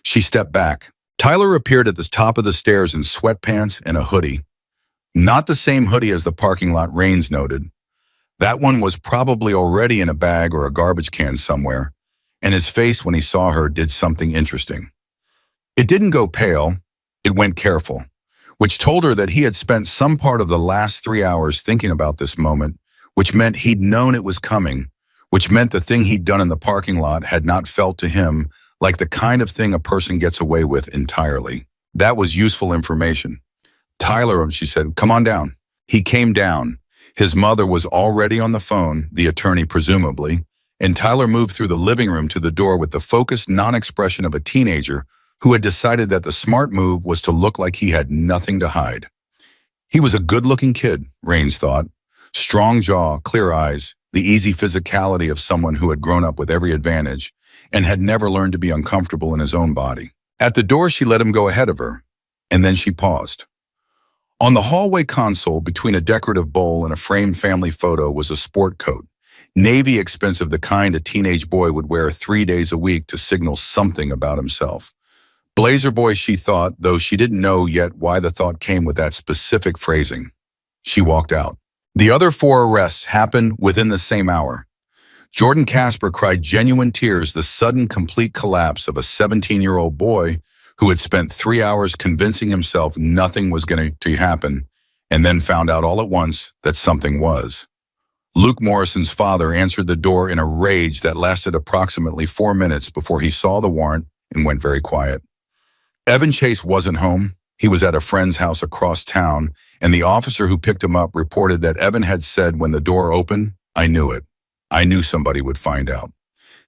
She stepped back. Tyler appeared at the top of the stairs in sweatpants and a hoodie. Not the same hoodie as the parking lot, Raines noted. That one was probably already in a bag or a garbage can somewhere, and his face when he saw her did something interesting. It didn't go pale, it went careful, which told her that he had spent some part of the last 3 hours thinking about this moment, which meant he'd known it was coming, which meant the thing he'd done in the parking lot had not felt to him like the kind of thing a person gets away with entirely. That was useful information. "Tyler," she said, "come on down." He came down. His mother was already on the phone, the attorney presumably, and Tyler moved through the living room to the door with the focused non-expression of a teenager who had decided that the smart move was to look like he had nothing to hide. He was a good-looking kid, Raines thought. Strong jaw, clear eyes, the easy physicality of someone who had grown up with every advantage and had never learned to be uncomfortable in his own body. At the door, she let him go ahead of her, and then she paused. On the hallway console, between a decorative bowl and a framed family photo, was a sport coat. Navy expensive, the kind a teenage boy would wear 3 days a week to signal something about himself. Blazer boy, she thought, though she didn't know yet why the thought came with that specific phrasing. She walked out. The other 4 arrests happened within the same hour. Jordan Casper cried genuine tears, the sudden complete collapse of a 17-year-old boy who had spent 3 hours convincing himself nothing was going to happen, and then found out all at once that something was. Luke Morrison's father answered the door in a rage that lasted approximately 4 minutes before he saw the warrant and went very quiet. Evan Chase wasn't home. He was at a friend's house across town, and the officer who picked him up reported that Evan had said when the door opened, "I knew it. I knew somebody would find out."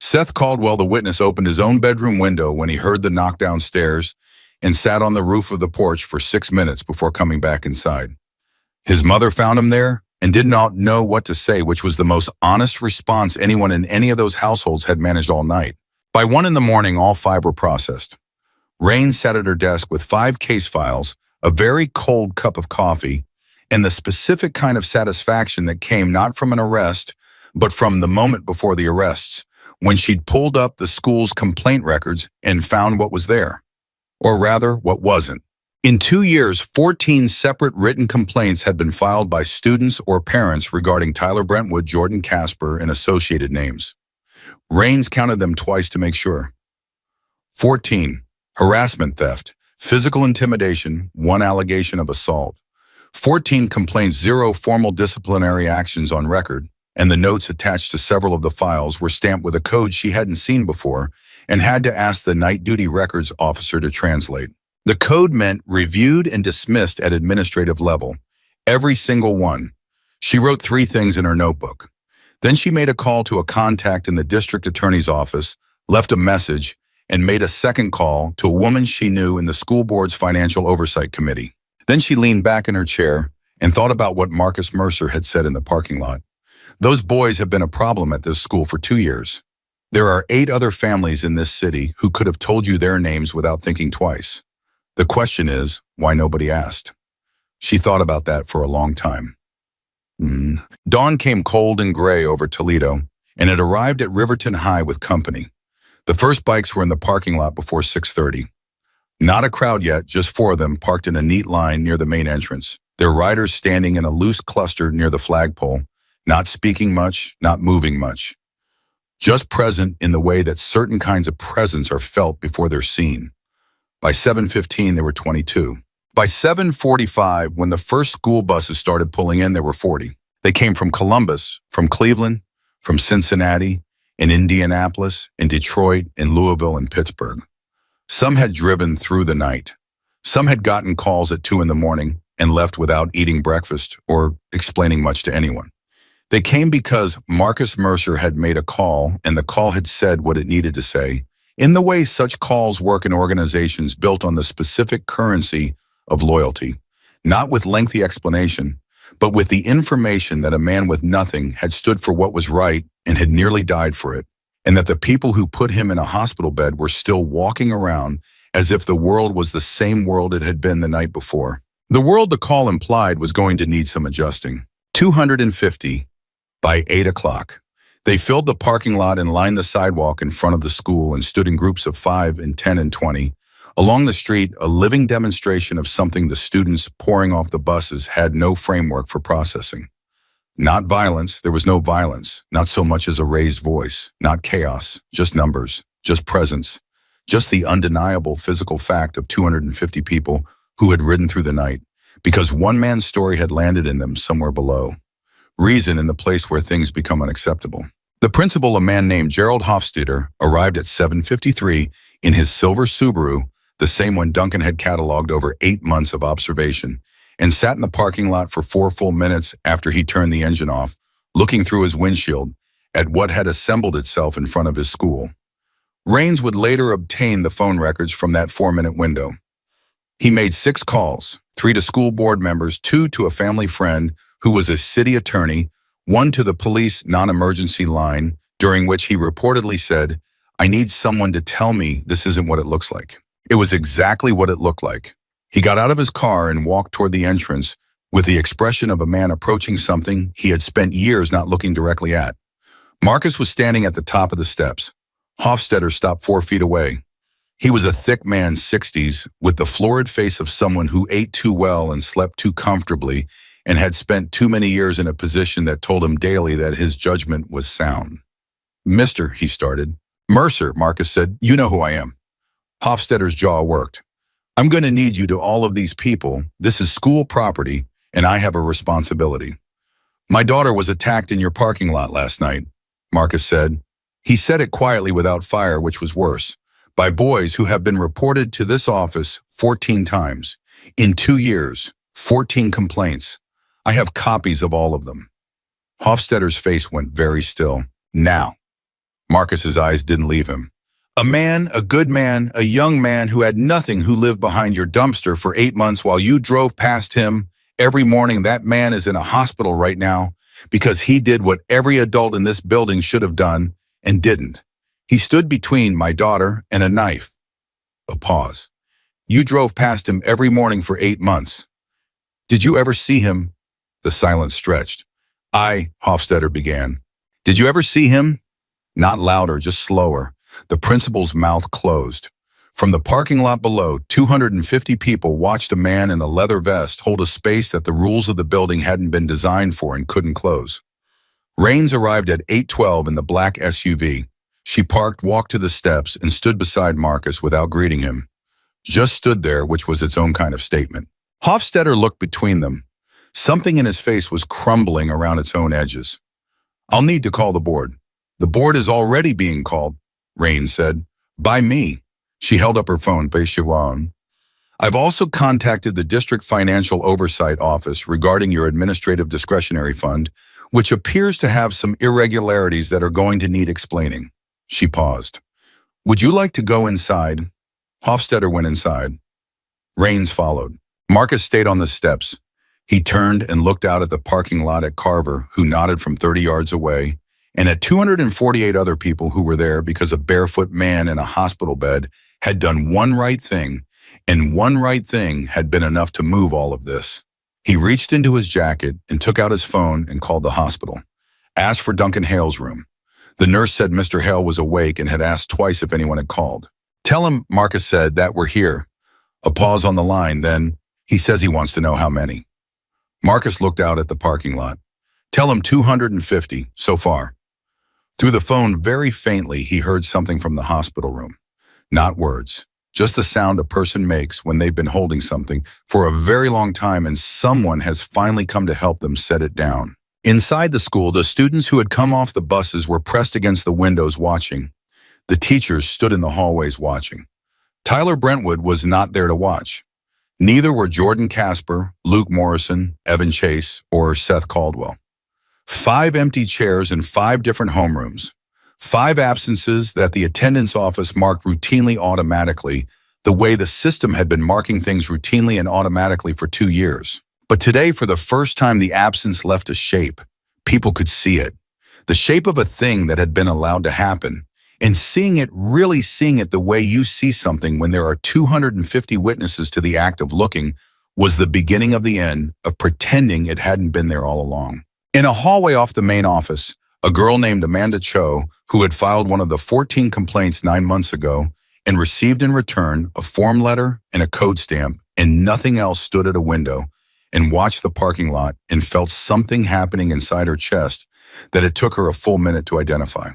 Seth Caldwell, the witness, opened his own bedroom window when he heard the knock downstairs and sat on the roof of the porch for 6 minutes before coming back inside. His mother found him there and did not know what to say, which was the most honest response anyone in any of those households had managed all night. By 1 in the morning, all 5 were processed. Raines sat at her desk with 5 case files, a very cold cup of coffee, and the specific kind of satisfaction that came not from an arrest, but from the moment before the arrests, when she'd pulled up the school's complaint records and found what was there. Or rather, what wasn't. In 2 years, 14 separate written complaints had been filed by students or parents regarding Tyler Brentwood, Jordan Casper, and associated names. Raines counted them twice to make sure. 14. Harassment theft, physical intimidation, 1 allegation of assault. 14 complaints, 0 formal disciplinary actions on record, and the notes attached to several of the files were stamped with a code she hadn't seen before and had to ask the night duty records officer to translate. The code meant reviewed and dismissed at administrative level. Every single one. She wrote 3 things in her notebook. Then she made a call to a contact in the district attorney's office, left a message, and made a second call to a woman she knew in the school board's financial oversight committee. Then she leaned back in her chair and thought about what Marcus Mercer had said in the parking lot. Those boys have been a problem at this school for 2 years. There are 8 other families in this city who could have told you their names without thinking twice. The question is, why nobody asked? She thought about that for a long time. Dawn came cold and gray over Toledo, and it arrived at Riverton High with company. The first bikes were in the parking lot before 6:30. Not a crowd yet, just 4 of them parked in a neat line near the main entrance, their riders standing in a loose cluster near the flagpole, not speaking much, not moving much. Just present in the way that certain kinds of presence are felt before they're seen. By 7:15, there were 22. By 7:45, when the first school buses started pulling in, there were 40. They came from Columbus, from Cleveland, from Cincinnati, in Indianapolis, in Detroit, in Louisville, and Pittsburgh. Some had driven through the night. Some had gotten calls at 2 in the morning and left without eating breakfast or explaining much to anyone. They came because Marcus Mercer had made a call, and the call had said what it needed to say, in the way such calls work in organizations built on the specific currency of loyalty, not with lengthy explanation, but with the information that a man with nothing had stood for what was right and had nearly died for it, and that the people who put him in a hospital bed were still walking around as if the world was the same world it had been the night before. The world the call implied was going to need some adjusting. 250 by 8 o'clock. They filled the parking lot and lined the sidewalk in front of the school and stood in groups of 5 and 10 and 20. Along the street, a living demonstration of something the students pouring off the buses had no framework for processing. Not violence, there was no violence, not so much as a raised voice, not chaos, just numbers, just presence, just the undeniable physical fact of 250 people who had ridden through the night, because one man's story had landed in them somewhere below. Reason in the place where things become unacceptable. The principal, a man named Gerald Hofstadter, arrived at 7:53 in his silver Subaru, the same one Duncan had cataloged over 8 months of observation, and sat in the parking lot for 4 full minutes after he turned the engine off, looking through his windshield at what had assembled itself in front of his school. Raines would later obtain the phone records from that 4-minute window. He made 6 calls, 3 to school board members, 2 to a family friend who was a city attorney, 1 to the police non-emergency line, during which he reportedly said, "I need someone to tell me this isn't what it looks like." It was exactly what it looked like. He got out of his car and walked toward the entrance with the expression of a man approaching something he had spent years not looking directly at. Marcus was standing at the top of the steps. Hofstadter stopped 4 feet away. He was a thick man, 60s, with the florid face of someone who ate too well and slept too comfortably and had spent too many years in a position that told him daily that his judgment was sound. "Mister," he started. "Mercer," Marcus said, "you know who I am." Hofstadter's jaw worked. "I'm going to need you to all of these people. This is school property, and I have a responsibility." "My daughter was attacked in your parking lot last night," Marcus said. He said it quietly without fire, which was worse, by boys who have been reported to this office 14 times. In 2 years, 14 complaints. I have copies of all of them. Hofstadter's face went very still. "Now." Marcus's eyes didn't leave him. "A man, a good man, a young man who had nothing, who lived behind your dumpster for 8 months while you drove past him every morning. That man is in a hospital right now because he did what every adult in this building should have done and didn't. He stood between my daughter and a knife." A pause. "You drove past him every morning for 8 months. Did you ever see him?" The silence stretched. Hofstadter began. "Did you ever see him?" Not louder, just slower. The principal's mouth closed. From the parking lot below, 250 people watched a man in a leather vest hold a space that the rules of the building hadn't been designed for and couldn't close. Raines arrived at 8:12 in the black SUV. She parked, walked to the steps, and stood beside Marcus without greeting him. Just stood there, which was its own kind of statement. Hofstadter looked between them. Something in his face was crumbling around its own edges. "I'll need to call the board." "The board is already being called," Raines said. "By me." She held up her phone. I've also contacted the District Financial Oversight Office regarding your administrative discretionary fund, which appears to have some irregularities that are going to need explaining." She paused. "Would you like to go inside?" Hofstetter went inside. Rains followed. Marcus stayed on the steps. He turned and looked out at the parking lot at Carver, who nodded from 30 yards away, and at 248 other people who were there because a barefoot man in a hospital bed had done one right thing, and one right thing had been enough to move all of this. He reached into his jacket and took out his phone and called the hospital. Asked for Duncan Hale's room. The nurse said Mr. Hale was awake and had asked twice if anyone had called. "Tell him," Marcus said, "that we're here." A pause on the line, then, "He says he wants to know how many." Marcus looked out at the parking lot. "Tell him 250, so far." Through the phone, very faintly, he heard something from the hospital room. Not words, just the sound a person makes when they've been holding something for a very long time and someone has finally come to help them set it down. Inside the school, the students who had come off the buses were pressed against the windows watching. The teachers stood in the hallways watching. Tyler Brentwood was not there to watch. Neither were Jordan Casper, Luke Morrison, Evan Chase, or Seth Caldwell. 5 empty chairs in 5 different homerooms. 5 absences that the attendance office marked routinely automatically, the way the system had been marking things routinely and automatically for 2 years. But today, for the first time, the absence left a shape. People could see it. The shape of a thing that had been allowed to happen. And really seeing it the way you see something when there are 250 witnesses to the act of looking, was the beginning of the end of pretending it hadn't been there all along. In a hallway off the main office, a girl named Amanda Cho, who had filed one of the 14 complaints 9 months ago and received in return a form letter and a code stamp and nothing else, stood at a window and watched the parking lot and felt something happening inside her chest that it took her a full minute to identify.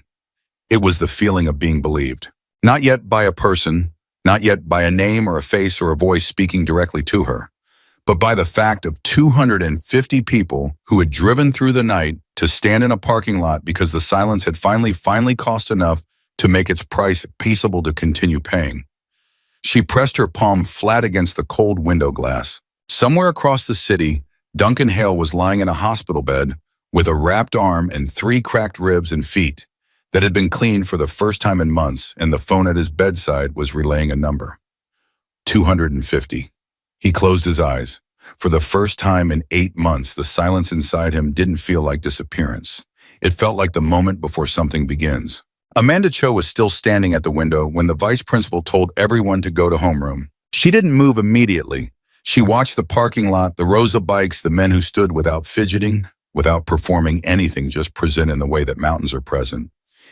It was the feeling of being believed. Not yet by a person, not yet by a name or a face or a voice speaking directly to her, but by the fact of 250 people who had driven through the night to stand in a parking lot because the silence had finally cost enough to make its price peaceable to continue paying. She pressed her palm flat against the cold window glass. Somewhere across the city, Duncan Hale was lying in a hospital bed with a wrapped arm and 3 cracked ribs and feet that had been cleaned for the first time in months, and the phone at his bedside was relaying a number. 250. He closed his eyes. For the first time in 8 months, the silence inside him didn't feel like disappearance. It felt like the moment before something begins. Amanda Cho was still standing at the window when the vice principal told everyone to go to homeroom. She didn't move immediately. She watched the parking lot, the rows of bikes, the men who stood without fidgeting, without performing anything, just present in the way that mountains are present.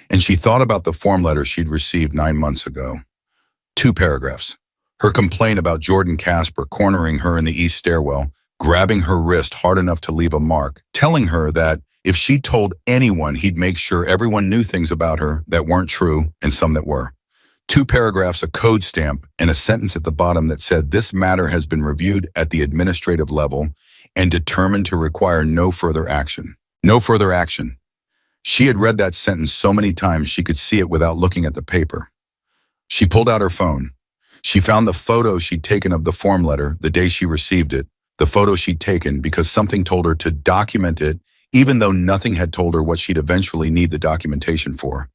And she thought about the form letter she'd received 9 months ago. 2 paragraphs. Her complaint about Jordan Casper cornering her in the east stairwell, grabbing her wrist hard enough to leave a mark, telling her that if she told anyone, he'd make sure everyone knew things about her that weren't true and some that were. 2 paragraphs, a code stamp, and a sentence at the bottom that said this matter has been reviewed at the administrative level and determined to require no further action. No further action. She had read that sentence so many times she could see it without looking at the paper. She pulled out her phone. She found the photo she'd taken of the form letter the day she received it, the photo she'd taken because something told her to document it, even though nothing had told her what she'd eventually need the documentation for.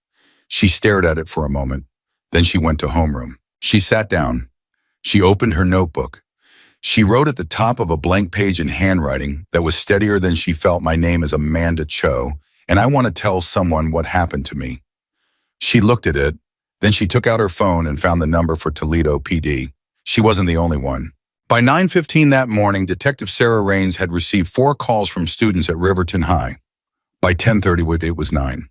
She stared at it for a moment. Then she went to homeroom. She sat down. She opened her notebook. She wrote at the top of a blank page in handwriting that was steadier than she felt, "My name is Amanda Cho, and I want to tell someone what happened to me." She looked at it. Then she took out her phone and found the number for Toledo PD. She wasn't the only one. By 9:15 that morning, Detective Sarah Rains had received 4 calls from students at Riverton High. By 10:30, it was 9.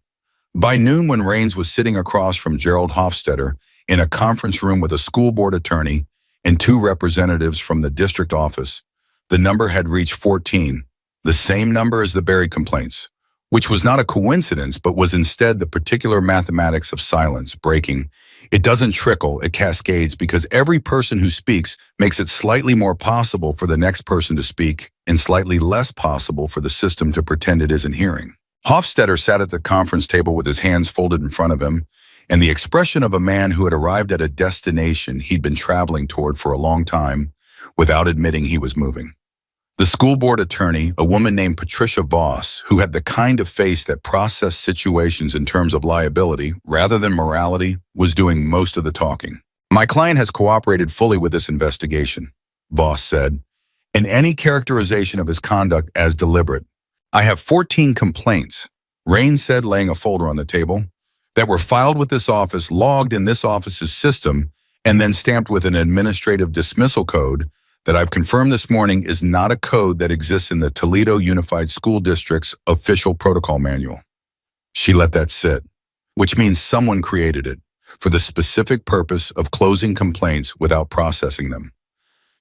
By noon, when Rains was sitting across from Gerald Hofstetter in a conference room with a school board attorney and 2 representatives from the district office, the number had reached 14, the same number as the buried complaints, which was not a coincidence, but was instead the particular mathematics of silence, breaking. It doesn't trickle, it cascades, because every person who speaks makes it slightly more possible for the next person to speak and slightly less possible for the system to pretend it isn't hearing. Hofstetter sat at the conference table with his hands folded in front of him, and the expression of a man who had arrived at a destination he'd been traveling toward for a long time, without admitting he was moving. The school board attorney, a woman named Patricia Voss, who had the kind of face that processed situations in terms of liability rather than morality, was doing most of the talking. "My client has cooperated fully with this investigation," Voss said, "in any characterization of his conduct as deliberate. I have 14 complaints," Rain said, laying a folder on the table, "that were filed with this office, logged in this office's system, and then stamped with an administrative dismissal code that I've confirmed this morning is not a code that exists in the Toledo Unified School District's official protocol manual." She let that sit, which means someone created it for the specific purpose of closing complaints without processing them.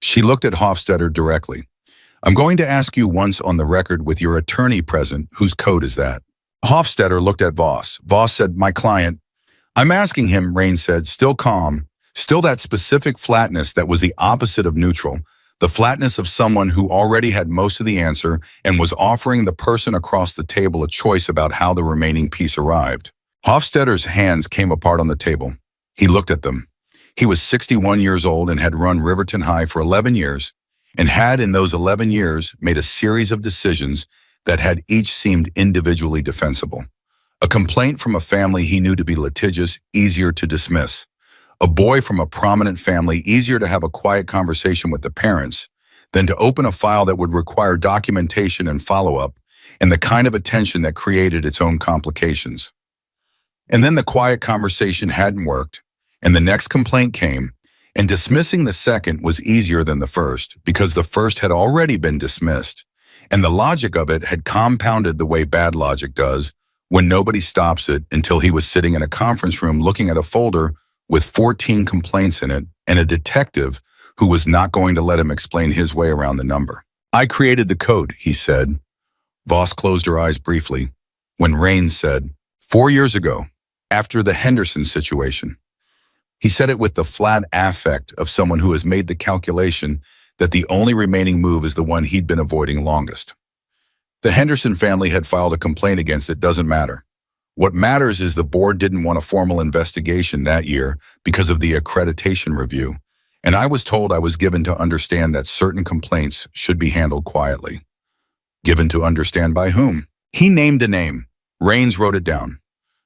She looked at Hofstadter directly. "I'm going to ask you once on the record with your attorney present, whose code is that?" Hofstadter looked at Voss. Voss said, "My client." "I'm asking him," Rain said, still calm, still that specific flatness that was the opposite of neutral, the flatness of someone who already had most of the answer and was offering the person across the table a choice about how the remaining piece arrived. Hofstadter's hands came apart on the table. He looked at them. He was 61 years old and had run Riverton High for 11 years, and had in those 11 years made a series of decisions that had each seemed individually defensible. A complaint from a family he knew to be litigious, easier to dismiss. A boy from a prominent family, easier to have a quiet conversation with the parents than to open a file that would require documentation and follow-up, and the kind of attention that created its own complications. And then the quiet conversation hadn't worked, and the next complaint came, and dismissing the second was easier than the first because the first had already been dismissed, and the logic of it had compounded the way bad logic does when nobody stops it, until he was sitting in a conference room looking at a folder with 14 complaints in it and a detective who was not going to let him explain his way around the number. "I created the code," he said. Voss closed her eyes briefly when Rain said, 4 years ago, after the Henderson situation." He said it with the flat affect of someone who has made the calculation that the only remaining move is the one he'd been avoiding longest. The Henderson family had filed a complaint against it. Doesn't matter. What matters is the board didn't want a formal investigation that year because of the accreditation review, and I was told I was given to understand that certain complaints should be handled quietly. Given to understand by whom? He named a name. Rains wrote it down.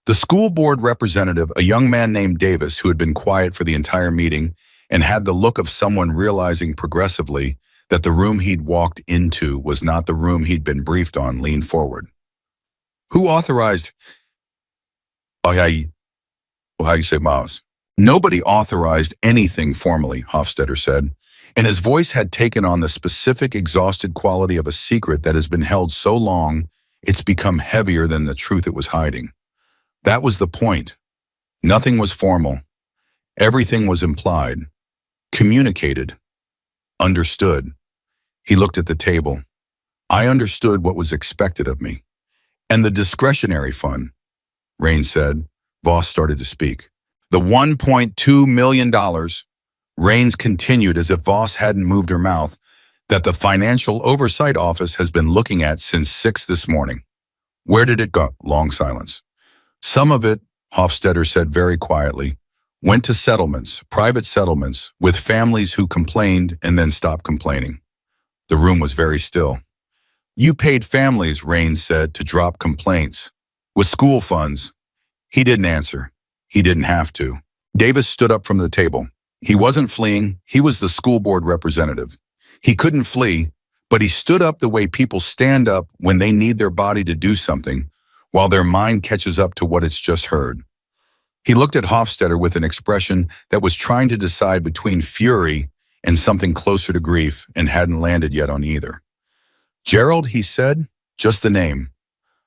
The school board representative, a young man named Davis, who had been quiet for the entire meeting and had the look of someone realizing progressively that the room he'd walked into was not the room he'd been briefed on, leaned forward. "Who authorized..." How you say Miles? "Nobody authorized anything formally," Hofstadter said, and his voice had taken on the specific exhausted quality of a secret that has been held so long it's become heavier than the truth it was hiding. That was the point. Nothing was formal. Everything was implied, communicated, understood. He looked at the table. "I understood what was expected of me. And the discretionary fund," Rain said. Voss started to speak. "The $1.2 million, Rains continued as if Voss hadn't moved her mouth, "that the Financial Oversight Office has been looking at since 6 this morning. Where did it go?" Long silence. "Some of it," Hofstadter said very quietly, "went to settlements, private settlements, with families who complained and then stopped complaining." The room was very still. "You paid families," Rains said, "to drop complaints. With school funds." He didn't answer. He didn't have to. Davis stood up from the table. He wasn't fleeing. He was the school board representative. He couldn't flee, but he stood up the way people stand up when they need their body to do something, while their mind catches up to what it's just heard. He looked at Hofstadter with an expression that was trying to decide between fury and something closer to grief, and hadn't landed yet on either. "Gerald," he said, "just the name.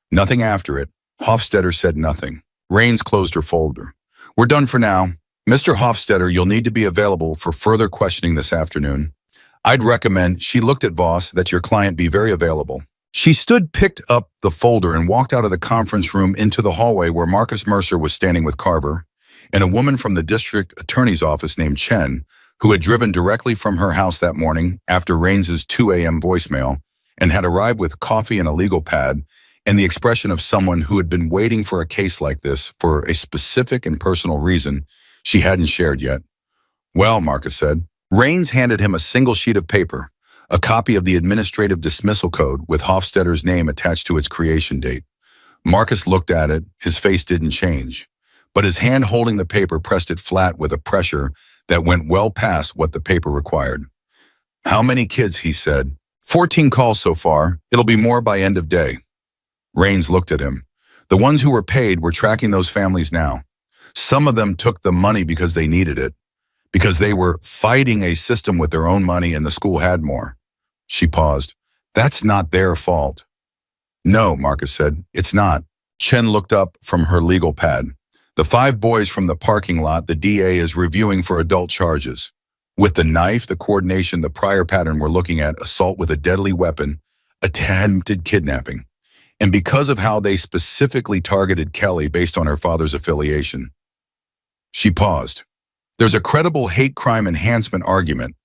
Nothing after it." Hofstadter said nothing. Rains closed her folder. "We're done for now. Mr. Hofstadter, you'll need to be available for further questioning this afternoon. I'd recommend," she looked at Voss, "that your client be very available." She stood, picked up the folder, and walked out of the conference room into the hallway where Marcus Mercer was standing with Carver, and a woman from the district attorney's office named Chen, who had driven directly from her house that morning after Rains's 2 a.m. voicemail and had arrived with coffee and a legal pad, and the expression of someone who had been waiting for a case like this for a specific and personal reason she hadn't shared yet. "Well," Marcus said, Raines handed him a single sheet of paper, a copy of the administrative dismissal code with Hofstadter's name attached to its creation date. Marcus looked at it, his face didn't change, but his hand holding the paper pressed it flat with a pressure that went well past what the paper required. "How many kids?" he said. 14 calls so far. It'll be more by end of day." Raines looked at him. The ones who were paid were tracking those families now. Some of them took the money because they needed it, because they were fighting a system with their own money and the school had more. She paused. "That's not their fault." "No," Marcus said, "it's not." Chen looked up from her legal pad. "The 5 boys from the parking lot the DA is reviewing for adult charges. With the knife, the coordination, the prior pattern we're looking at, assault with a deadly weapon, attempted kidnapping. And because of how they specifically targeted Kelly based on her father's affiliation." She paused. "There's a credible hate crime enhancement argument,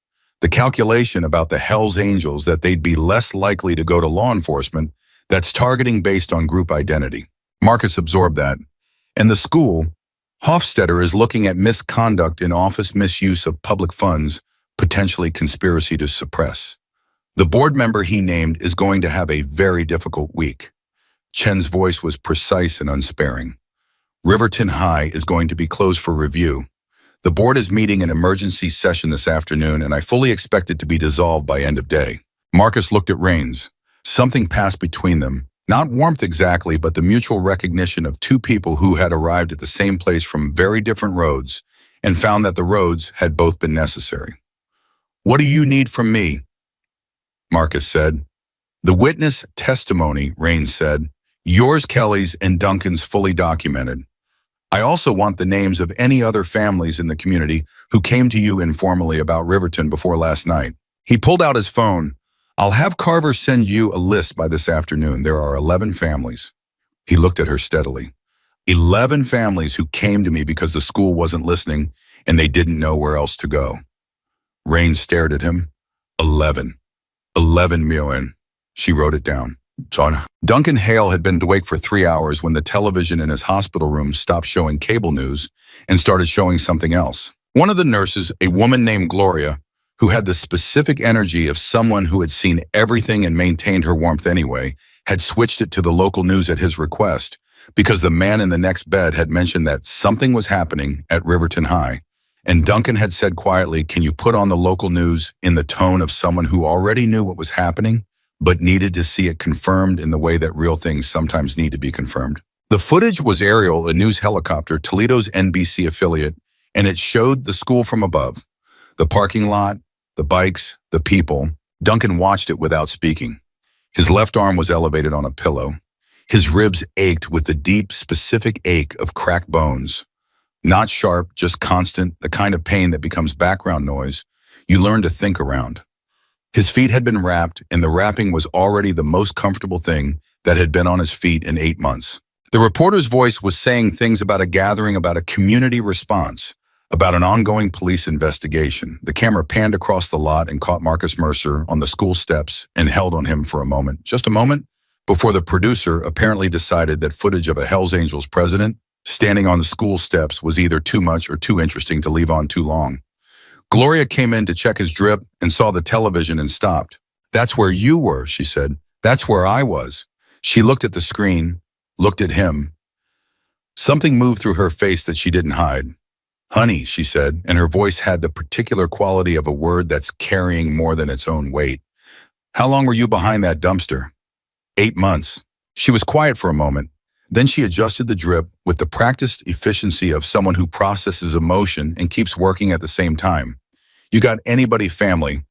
the calculation about the Hells Angels that they'd be less likely to go to law enforcement that's targeting based on group identity." Marcus absorbed that. "And the school, Hofstadter is looking at misconduct in office, misuse of public funds, potentially conspiracy to suppress. The board member he named is going to have a very difficult week." Chen's voice was precise and unsparing. "Riverton High is going to be closed for review. The board is meeting an emergency session this afternoon, and I fully expect it to be dissolved by end of day." Marcus looked at Raines. Something passed between them. Not warmth exactly, but the mutual recognition of 2 people who had arrived at the same place from very different roads and found that the roads had both been necessary. "What do you need from me?" Marcus said. "The witness testimony," Raines said. "Yours, Kelly's, and Duncan's fully documented. I also want the names of any other families in the community who came to you informally about Riverton before last night." He pulled out his phone. "I'll have Carver send you a list by this afternoon. There are 11 families." He looked at her steadily. 11 families who came to me because the school wasn't listening and they didn't know where else to go." Raines stared at him. 11. 11 million. She wrote it down. John. Duncan Hale had been awake for 3 hours when the television in his hospital room stopped showing cable news and started showing something else. One of the nurses, a woman named Gloria, who had the specific energy of someone who had seen everything and maintained her warmth anyway, had switched it to the local news at his request because the man in the next bed had mentioned that something was happening at Riverton High, and Duncan had said quietly, "Can you put on the local news," in the tone of someone who already knew what was happening, but needed to see it confirmed in the way that real things sometimes need to be confirmed. The footage was aerial, a news helicopter, Toledo's NBC affiliate, and it showed the school from above. The parking lot, the bikes, the people. Duncan watched it without speaking. His left arm was elevated on a pillow. His ribs ached with the deep, specific ache of cracked bones. Not sharp, just constant, the kind of pain that becomes background noise you learn to think around. His feet had been wrapped, and the wrapping was already the most comfortable thing that had been on his feet in 8 months. The reporter's voice was saying things about a gathering, about a community response, about an ongoing police investigation. The camera panned across the lot and caught Marcus Mercer on the school steps and held on him for a moment, just a moment, before the producer apparently decided that footage of a Hells Angels president standing on the school steps was either too much or too interesting to leave on too long. Gloria came in to check his drip and saw the television and stopped. "That's where you were," she said. "That's where I was." She looked at the screen, looked at him. Something moved through her face that she didn't hide. "Honey," she said, and her voice had the particular quality of a word that's carrying more than its own weight. "How long were you behind that dumpster?" 8 months. She was quiet for a moment. Then she adjusted the drip with the practiced efficiency of someone who processes emotion and keeps working at the same time. "You got anybody family?"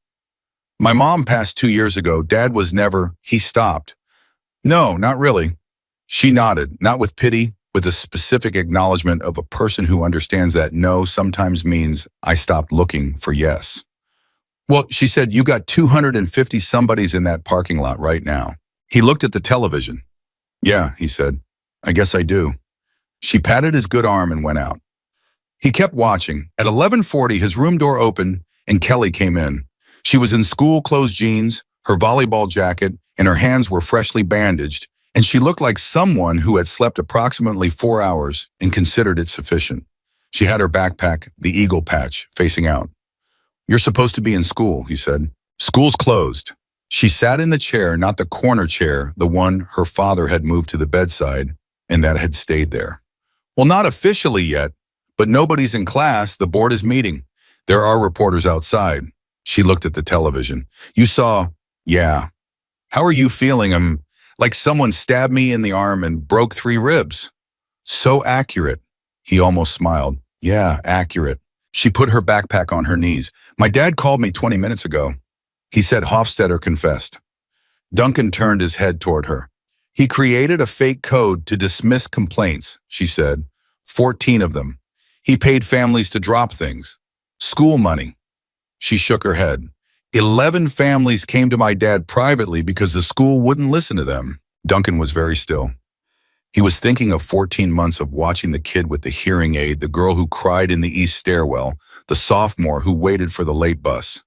"My mom passed 2 years ago. Dad was never..." He stopped. "No, not really." She nodded, not with pity, with a specific acknowledgement of a person who understands that no sometimes means "I stopped looking for yes." "Well," she said, "you got 250 somebodies in that parking lot right now." He looked at the television. "Yeah," he said, "I guess I do." She patted his good arm and went out. He kept watching. At 11:40, his room door opened and Kelly came in. She was in school-clothes jeans, her volleyball jacket, and her hands were freshly bandaged, and she looked like someone who had slept approximately 4 hours and considered it sufficient. She had her backpack, the eagle patch, facing out. You're supposed to be in school, he said. School's closed. She sat in the chair, not the corner chair, the one her father had moved to the bedside, and that had stayed there. Well, not officially yet, but nobody's in class. The board is meeting. There are reporters outside. She looked at the television. You saw, yeah. How are you feeling? I'm like someone stabbed me in the arm and broke 3 ribs. So accurate. He almost smiled. Yeah, accurate. She put her backpack on her knees. My dad called me 20 minutes ago. He said Hofstetter confessed. Duncan turned his head toward her. He created a fake code to dismiss complaints, she said. 14 of them. He paid families to drop things. School money. She shook her head. 11 families came to my dad privately because the school wouldn't listen to them. Duncan was very still. He was thinking of 14 months of watching the kid with the hearing aid, the girl who cried in the east stairwell, the sophomore who waited for the late bus.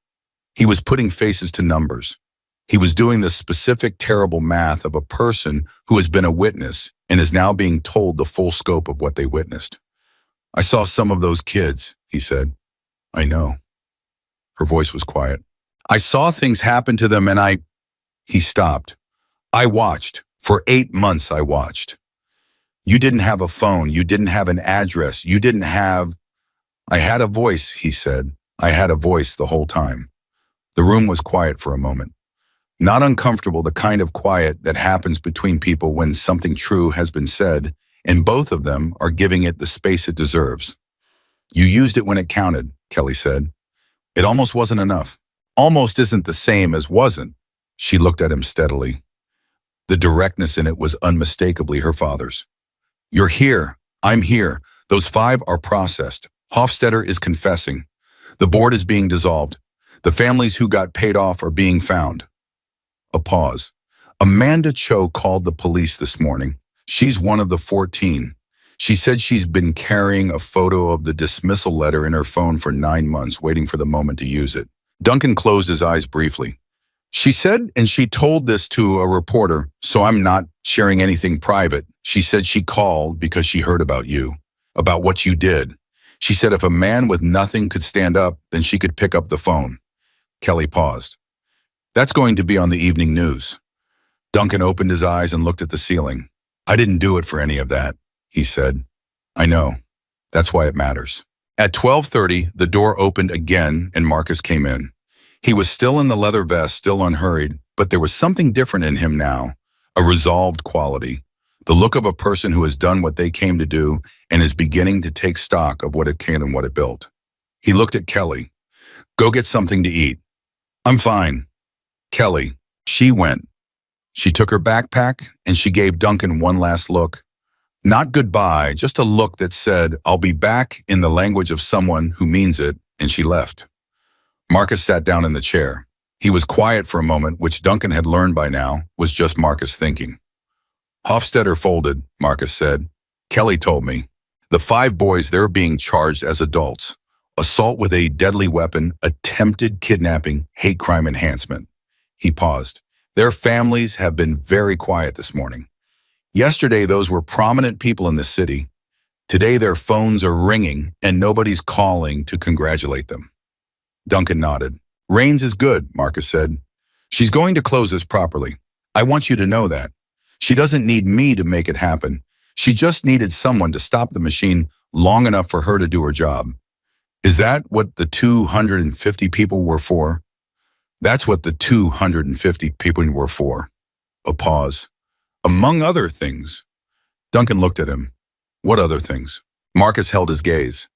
He was putting faces to numbers. He was doing the specific, terrible math of a person who has been a witness and is now being told the full scope of what they witnessed. I saw some of those kids, he said. I know. Her voice was quiet. I saw things happen to them and He stopped. I watched. For 8 months I watched. You didn't have a phone. You didn't have an address. You didn't have... I had a voice, he said. I had a voice the whole time. The room was quiet for a moment. Not uncomfortable, the kind of quiet that happens between people when something true has been said, and both of them are giving it the space it deserves. You used it when it counted, Kelly said. It almost wasn't enough. Almost isn't the same as wasn't. She looked at him steadily. The directness in it was unmistakably her father's. You're here. I'm here. Those 5 are processed. Hofstetter is confessing. The board is being dissolved. The families who got paid off are being found. A pause. Amanda Cho called the police this morning. She's one of the 14. She said she's been carrying a photo of the dismissal letter in her phone for 9 months, waiting for the moment to use it. Duncan closed his eyes briefly. She said, and she told this to a reporter, so I'm not sharing anything private. She said she called because she heard about you, about what you did. She said if a man with nothing could stand up, then she could pick up the phone. Kelly paused. That's going to be on the evening news. Duncan opened his eyes and looked at the ceiling. I didn't do it for any of that, he said. I know. That's why it matters. At 12:30, the door opened again and Marcus came in. He was still in the leather vest, still unhurried, but there was something different in him now, a resolved quality, the look of a person who has done what they came to do and is beginning to take stock of what it can and what it built. He looked at Kelly. Go get something to eat. I'm fine. Kelly. She went. She took her backpack and she gave Duncan one last look. Not goodbye, just a look that said, I'll be back in the language of someone who means it, and she left. Marcus sat down in the chair. He was quiet for a moment, which Duncan had learned by now was just Marcus thinking. Hofstetter folded, Marcus said. Kelly told me. The 5 boys, they're being charged as adults. Assault with a deadly weapon, attempted kidnapping, hate crime enhancement. He paused. Their families have been very quiet this morning. Yesterday, those were prominent people in the city. Today, their phones are ringing and nobody's calling to congratulate them. Duncan nodded. Rains is good, Marcus said. She's going to close this properly. I want you to know that. She doesn't need me to make it happen. She just needed someone to stop the machine long enough for her to do her job. Is that what the 250 people were for? That's what the 250 people were for. A pause. Among other things. Duncan looked at him. What other things? Marcus held his gaze.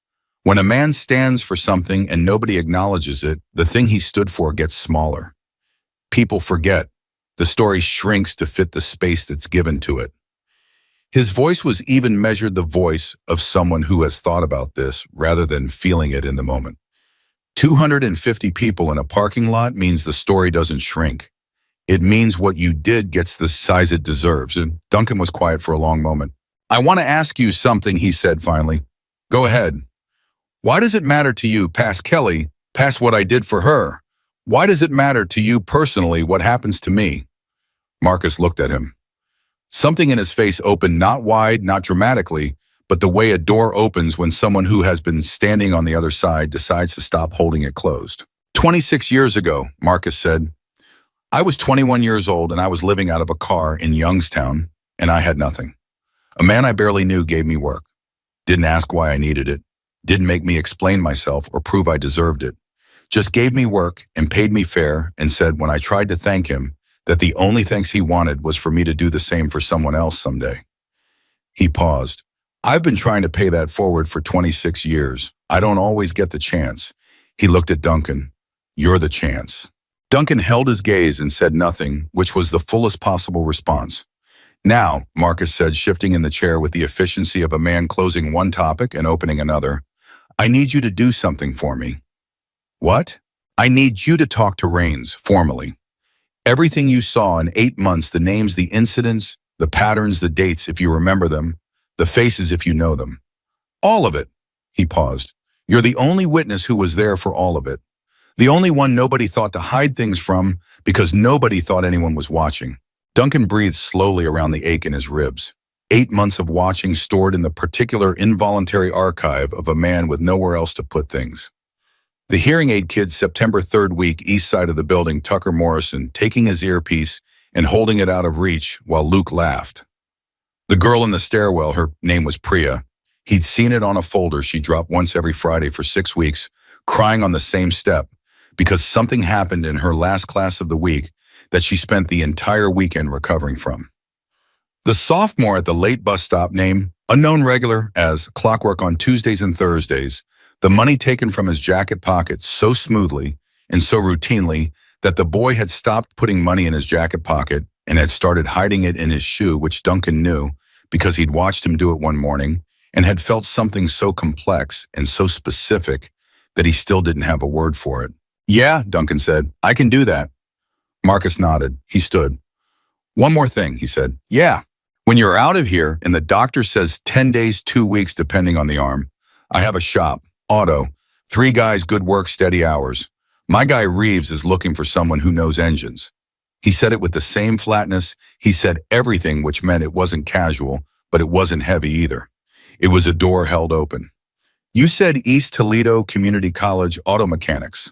When a man stands for something and nobody acknowledges it, the thing he stood for gets smaller. People forget. The story shrinks to fit the space that's given to it. His voice was even measured the voice of someone who has thought about this rather than feeling it in the moment. 250 people in a parking lot means the story doesn't shrink. It means what you did gets the size it deserves. And Duncan was quiet for a long moment. I want to ask you something, he said finally. Go ahead. Why does it matter to you, past Kelly, past what I did for her? Why does it matter to you personally what happens to me? Marcus looked at him. Something in his face opened not wide, not dramatically, but the way a door opens when someone who has been standing on the other side decides to stop holding it closed. "26 years ago," Marcus said. "I was 21 years old and I was living out of a car in Youngstown, and I had nothing. A man I barely knew gave me work. Didn't ask why I needed it. Didn't make me explain myself or prove I deserved it. Just gave me work and paid me fair and said when I tried to thank him that the only thanks he wanted was for me to do the same for someone else someday." He paused. "I've been trying to pay that forward for 26 years. I don't always get the chance." He looked at Duncan. "You're the chance." Duncan held his gaze and said nothing, which was the fullest possible response. "Now," Marcus said, shifting in the chair with the efficiency of a man closing one topic and opening another, "I need you to do something for me." "What?" "I need you to talk to Rains, formally. Everything you saw in 8 months, the names, the incidents, the patterns, the dates, if you remember them, the faces, if you know them. All of it." He paused. "You're the only witness who was there for all of it. The only one nobody thought to hide things from because nobody thought anyone was watching." Duncan breathed slowly around the ache in his ribs. 8 months of watching stored in the particular involuntary archive of a man with nowhere else to put things. The hearing aid kid's September 3rd week, east side of the building, Tucker Morrison, taking his earpiece and holding it out of reach while Luke laughed. The girl in the stairwell, her name was Priya. He'd seen it on a folder she dropped once every Friday for 6 weeks, crying on the same step, because something happened in her last class of the week that she spent the entire weekend recovering from. The sophomore at the late bus stop, named unknown regular as clockwork on Tuesdays and Thursdays, the money taken from his jacket pocket so smoothly and so routinely that the boy had stopped putting money in his jacket pocket and had started hiding it in his shoe, which Duncan knew because he'd watched him do it one morning and had felt something so complex and so specific that he still didn't have a word for it. "Yeah," Duncan said, "I can do that." Marcus nodded. He stood. "One more thing," he said. "Yeah. When you're out of here and the doctor says 10 days, 2 weeks, depending on the arm, I have a shop, auto, 3 guys, good work, steady hours. My guy Reeves is looking for someone who knows engines." He said it with the same flatness. He said everything, which meant it wasn't casual, but it wasn't heavy either. It was a door held open. "You said East Toledo Community College auto mechanics."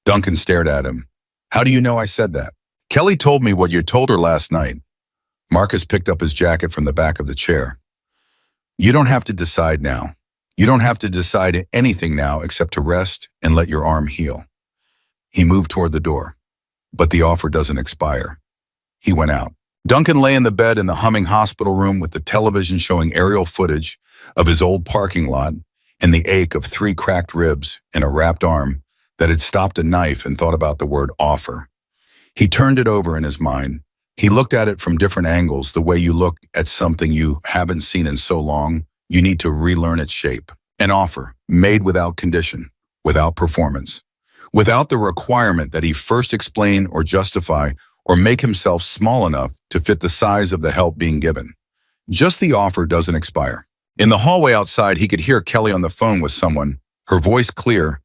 Duncan stared at him. "How do you know I said that?" "Kelly told me what you told her last night." Marcus picked up his jacket from the back of the chair. "You don't have to decide now. You don't have to decide anything now except to rest and let your arm heal." He moved toward the door. "But the offer doesn't expire." He went out. Duncan lay in the bed in the humming hospital room with the television showing aerial footage of his old parking lot and the ache of 3 cracked ribs and a wrapped arm that had stopped a knife, and thought about the word offer. He turned it over in his mind. He looked at it from different angles, the way you look at something you haven't seen in so long, you need to relearn its shape. An offer, made without condition, without performance, without the requirement that he first explain or justify or make himself small enough to fit the size of the help being given. Just the offer doesn't expire. In the hallway outside, he could hear Kelly on the phone with someone, her voice clear,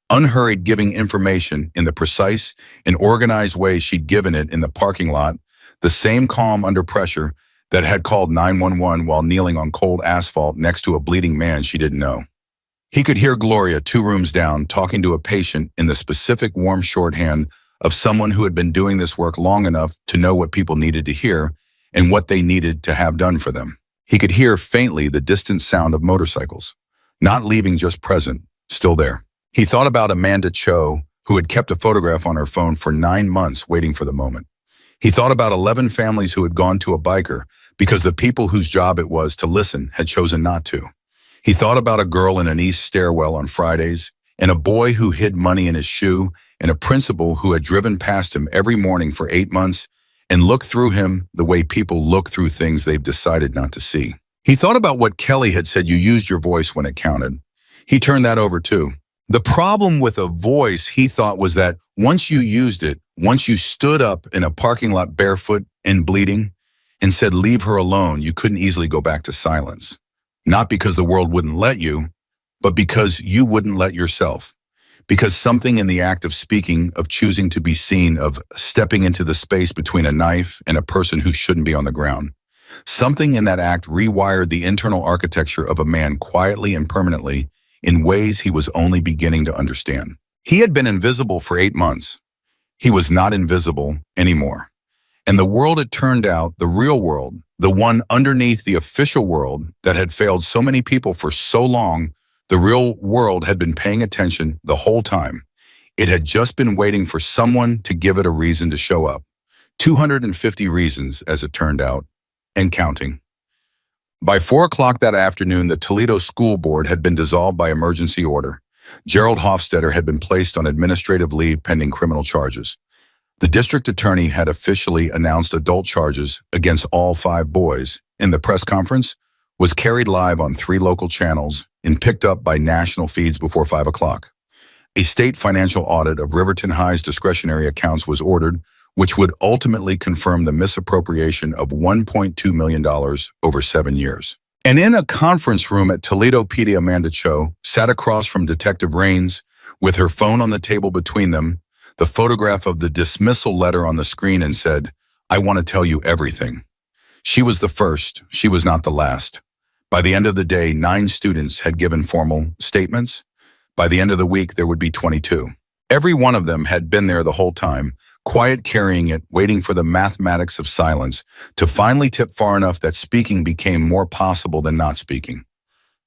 unhurried, giving information in the precise and organized way she'd given it in the parking lot, the same calm under pressure that had called 911 while kneeling on cold asphalt next to a bleeding man she didn't know. He could hear Gloria 2 rooms down talking to a patient in the specific warm shorthand of someone who had been doing this work long enough to know what people needed to hear and what they needed to have done for them. He could hear faintly the distant sound of motorcycles, not leaving, just present, still there. He thought about Amanda Cho, who had kept a photograph on her phone for 9 months waiting for the moment. He thought about 11 families who had gone to a biker because the people whose job it was to listen had chosen not to. He thought about a girl in an east stairwell on Fridays, and a boy who hid money in his shoe, and a principal who had driven past him every morning for 8 months and looked through him the way people look through things they've decided not to see. He thought about what Kelly had said, you used your voice when it counted. He turned that over too. The problem with a voice, he thought, was that once you used it, once you stood up in a parking lot barefoot and bleeding and said, leave her alone, you couldn't easily go back to silence. Not because the world wouldn't let you, but because you wouldn't let yourself. Because something in the act of speaking, of choosing to be seen, of stepping into the space between a knife and a person who shouldn't be on the ground, something in that act rewired the internal architecture of a man quietly and permanently in ways he was only beginning to understand. He had been invisible for 8 months. He was not invisible anymore. And the world, it turned out, the real world, the one underneath the official world that had failed so many people for so long, the real world had been paying attention the whole time. It had just been waiting for someone to give it a reason to show up. 250 reasons, as it turned out, and counting. By 4 o'clock that afternoon, the Toledo School Board had been dissolved by emergency order. Gerald Hofstetter had been placed on administrative leave pending criminal charges. The district attorney had officially announced adult charges against all 5 boys, and the press conference was carried live on 3 local channels and picked up by national feeds before 5 o'clock. A state financial audit of Riverton High's discretionary accounts was ordered, which would ultimately confirm the misappropriation of $1.2 million over 7 years. And in a conference room at Toledo PD, Amanda Cho sat across from Detective Raines with her phone on the table between them, the photograph of the dismissal letter on the screen, and said, "I want to tell you everything." She was the first, she was not the last. By the end of the day, 9 students had given formal statements. By the end of the week, there would be 22. Every one of them had been there the whole time, quiet, carrying it, waiting for the mathematics of silence to finally tip far enough that speaking became more possible than not speaking.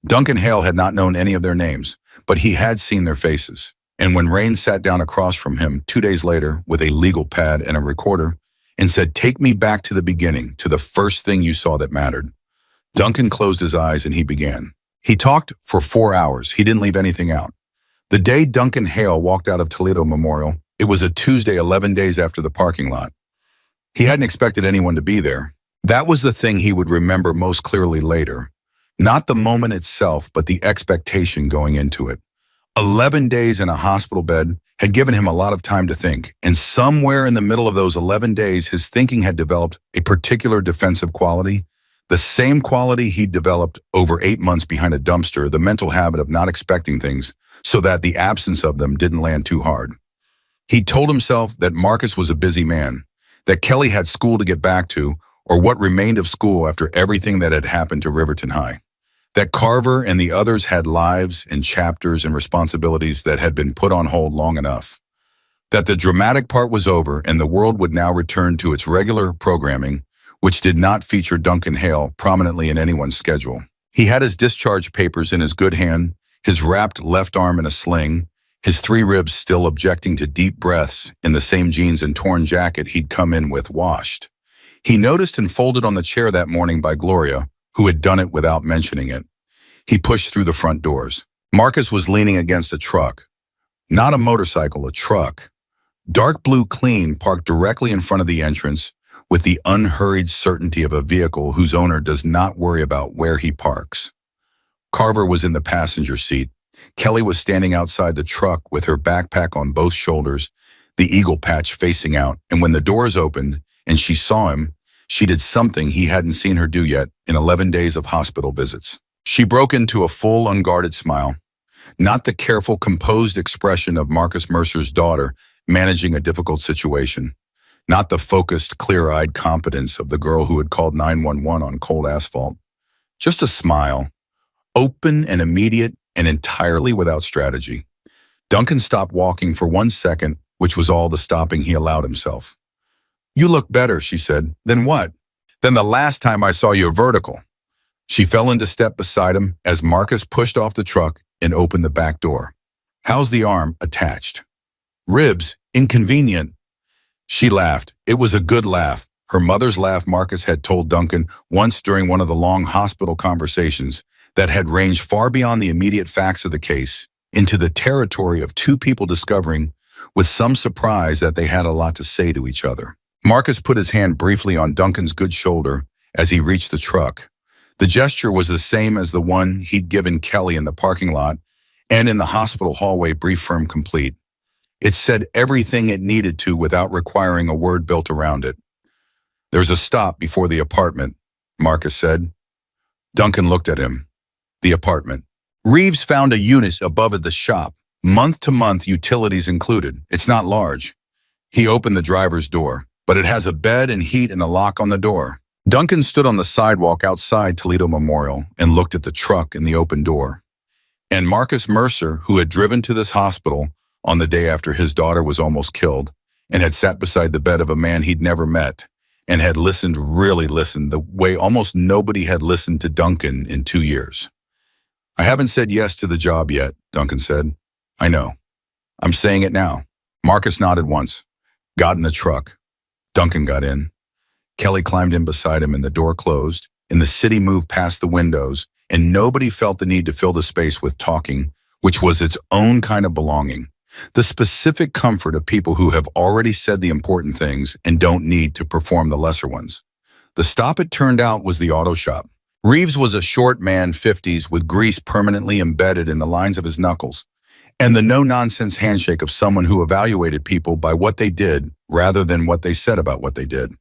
Duncan Hale had not known any of their names, but he had seen their faces. And when Raines sat down across from him 2 days later with a legal pad and a recorder and said, "Take me back to the beginning, to the first thing you saw that mattered," Duncan closed his eyes and he began. He talked for 4 hours. He didn't leave anything out. The day Duncan Hale walked out of Toledo Memorial, it was a Tuesday 11 days after the parking lot. He hadn't expected anyone to be there. That was the thing he would remember most clearly later. Not the moment itself, but the expectation going into it. 11 days in a hospital bed had given him a lot of time to think, and somewhere in the middle of those 11 days, his thinking had developed a particular defensive quality, the same quality he'd developed over 8 months behind a dumpster, the mental habit of not expecting things so that the absence of them didn't land too hard. He told himself that Marcus was a busy man, that Kelly had school to get back to, or what remained of school after everything that had happened to Riverton High, that Carver and the others had lives and chapters and responsibilities that had been put on hold long enough, that the dramatic part was over and the world would now return to its regular programming, which did not feature Duncan Hale prominently in anyone's schedule. He had his discharge papers in his good hand, his wrapped left arm in a sling, his 3 ribs still objecting to deep breaths in the same jeans and torn jacket he'd come in with washed. He noticed and folded on the chair that morning by Gloria, who had done it without mentioning it. He pushed through the front doors. Marcus was leaning against a truck. Not a motorcycle, a truck. Dark blue clean, parked directly in front of the entrance with the unhurried certainty of a vehicle whose owner does not worry about where he parks. Carver was in the passenger seat. Kelly was standing outside the truck with her backpack on both shoulders, the eagle patch facing out, and when the doors opened and she saw him, she did something he hadn't seen her do yet in 11 days of hospital visits. She broke into a full, unguarded smile, not the careful, composed expression of Marcus Mercer's daughter managing a difficult situation, not the focused, clear-eyed competence of the girl who had called 911 on cold asphalt. Just a smile, open and immediate and entirely without strategy. Duncan stopped walking for 1 second, which was all the stopping he allowed himself. "You look better," she said. "Than what?" "Than the last time I saw you vertical." She fell into step beside him as Marcus pushed off the truck and opened the back door. "How's the arm?" "Attached." "Ribs? Inconvenient." She laughed. It was a good laugh. Her mother's laugh Marcus had told Duncan once during one of the long hospital conversations that had ranged far beyond the immediate facts of the case into the territory of 2 people discovering with some surprise that they had a lot to say to each other. Marcus put his hand briefly on Duncan's good shoulder as he reached the truck. The gesture was the same as the one he'd given Kelly in the parking lot and in the hospital hallway, brief, firm, complete. It said everything it needed to without requiring a word built around it. "There's a stop before the apartment," Marcus said. Duncan looked at him. The apartment. "Reeves found a unit above at the shop, month-to-month utilities included. It's not large." He opened the driver's door, "But it has a bed and heat and a lock on the door." Duncan stood on the sidewalk outside Toledo Memorial and looked at the truck and the open door. And Marcus Mercer, who had driven to this hospital, on the day after his daughter was almost killed, and had sat beside the bed of a man he'd never met, and had really listened, the way almost nobody had listened to Duncan in 2 years. "I haven't said yes to the job yet," Duncan said. "I know. I'm saying it now." Marcus nodded once, got in the truck. Duncan got in. Kelly climbed in beside him and the door closed, and the city moved past the windows, and nobody felt the need to fill the space with talking, which was its own kind of belonging. The specific comfort of people who have already said the important things and don't need to perform the lesser ones. The stop, it turned out, was the auto shop. Reeves was a short man, 50s, with grease permanently embedded in the lines of his knuckles, and the no-nonsense handshake of someone who evaluated people by what they did rather than what they said about what they did.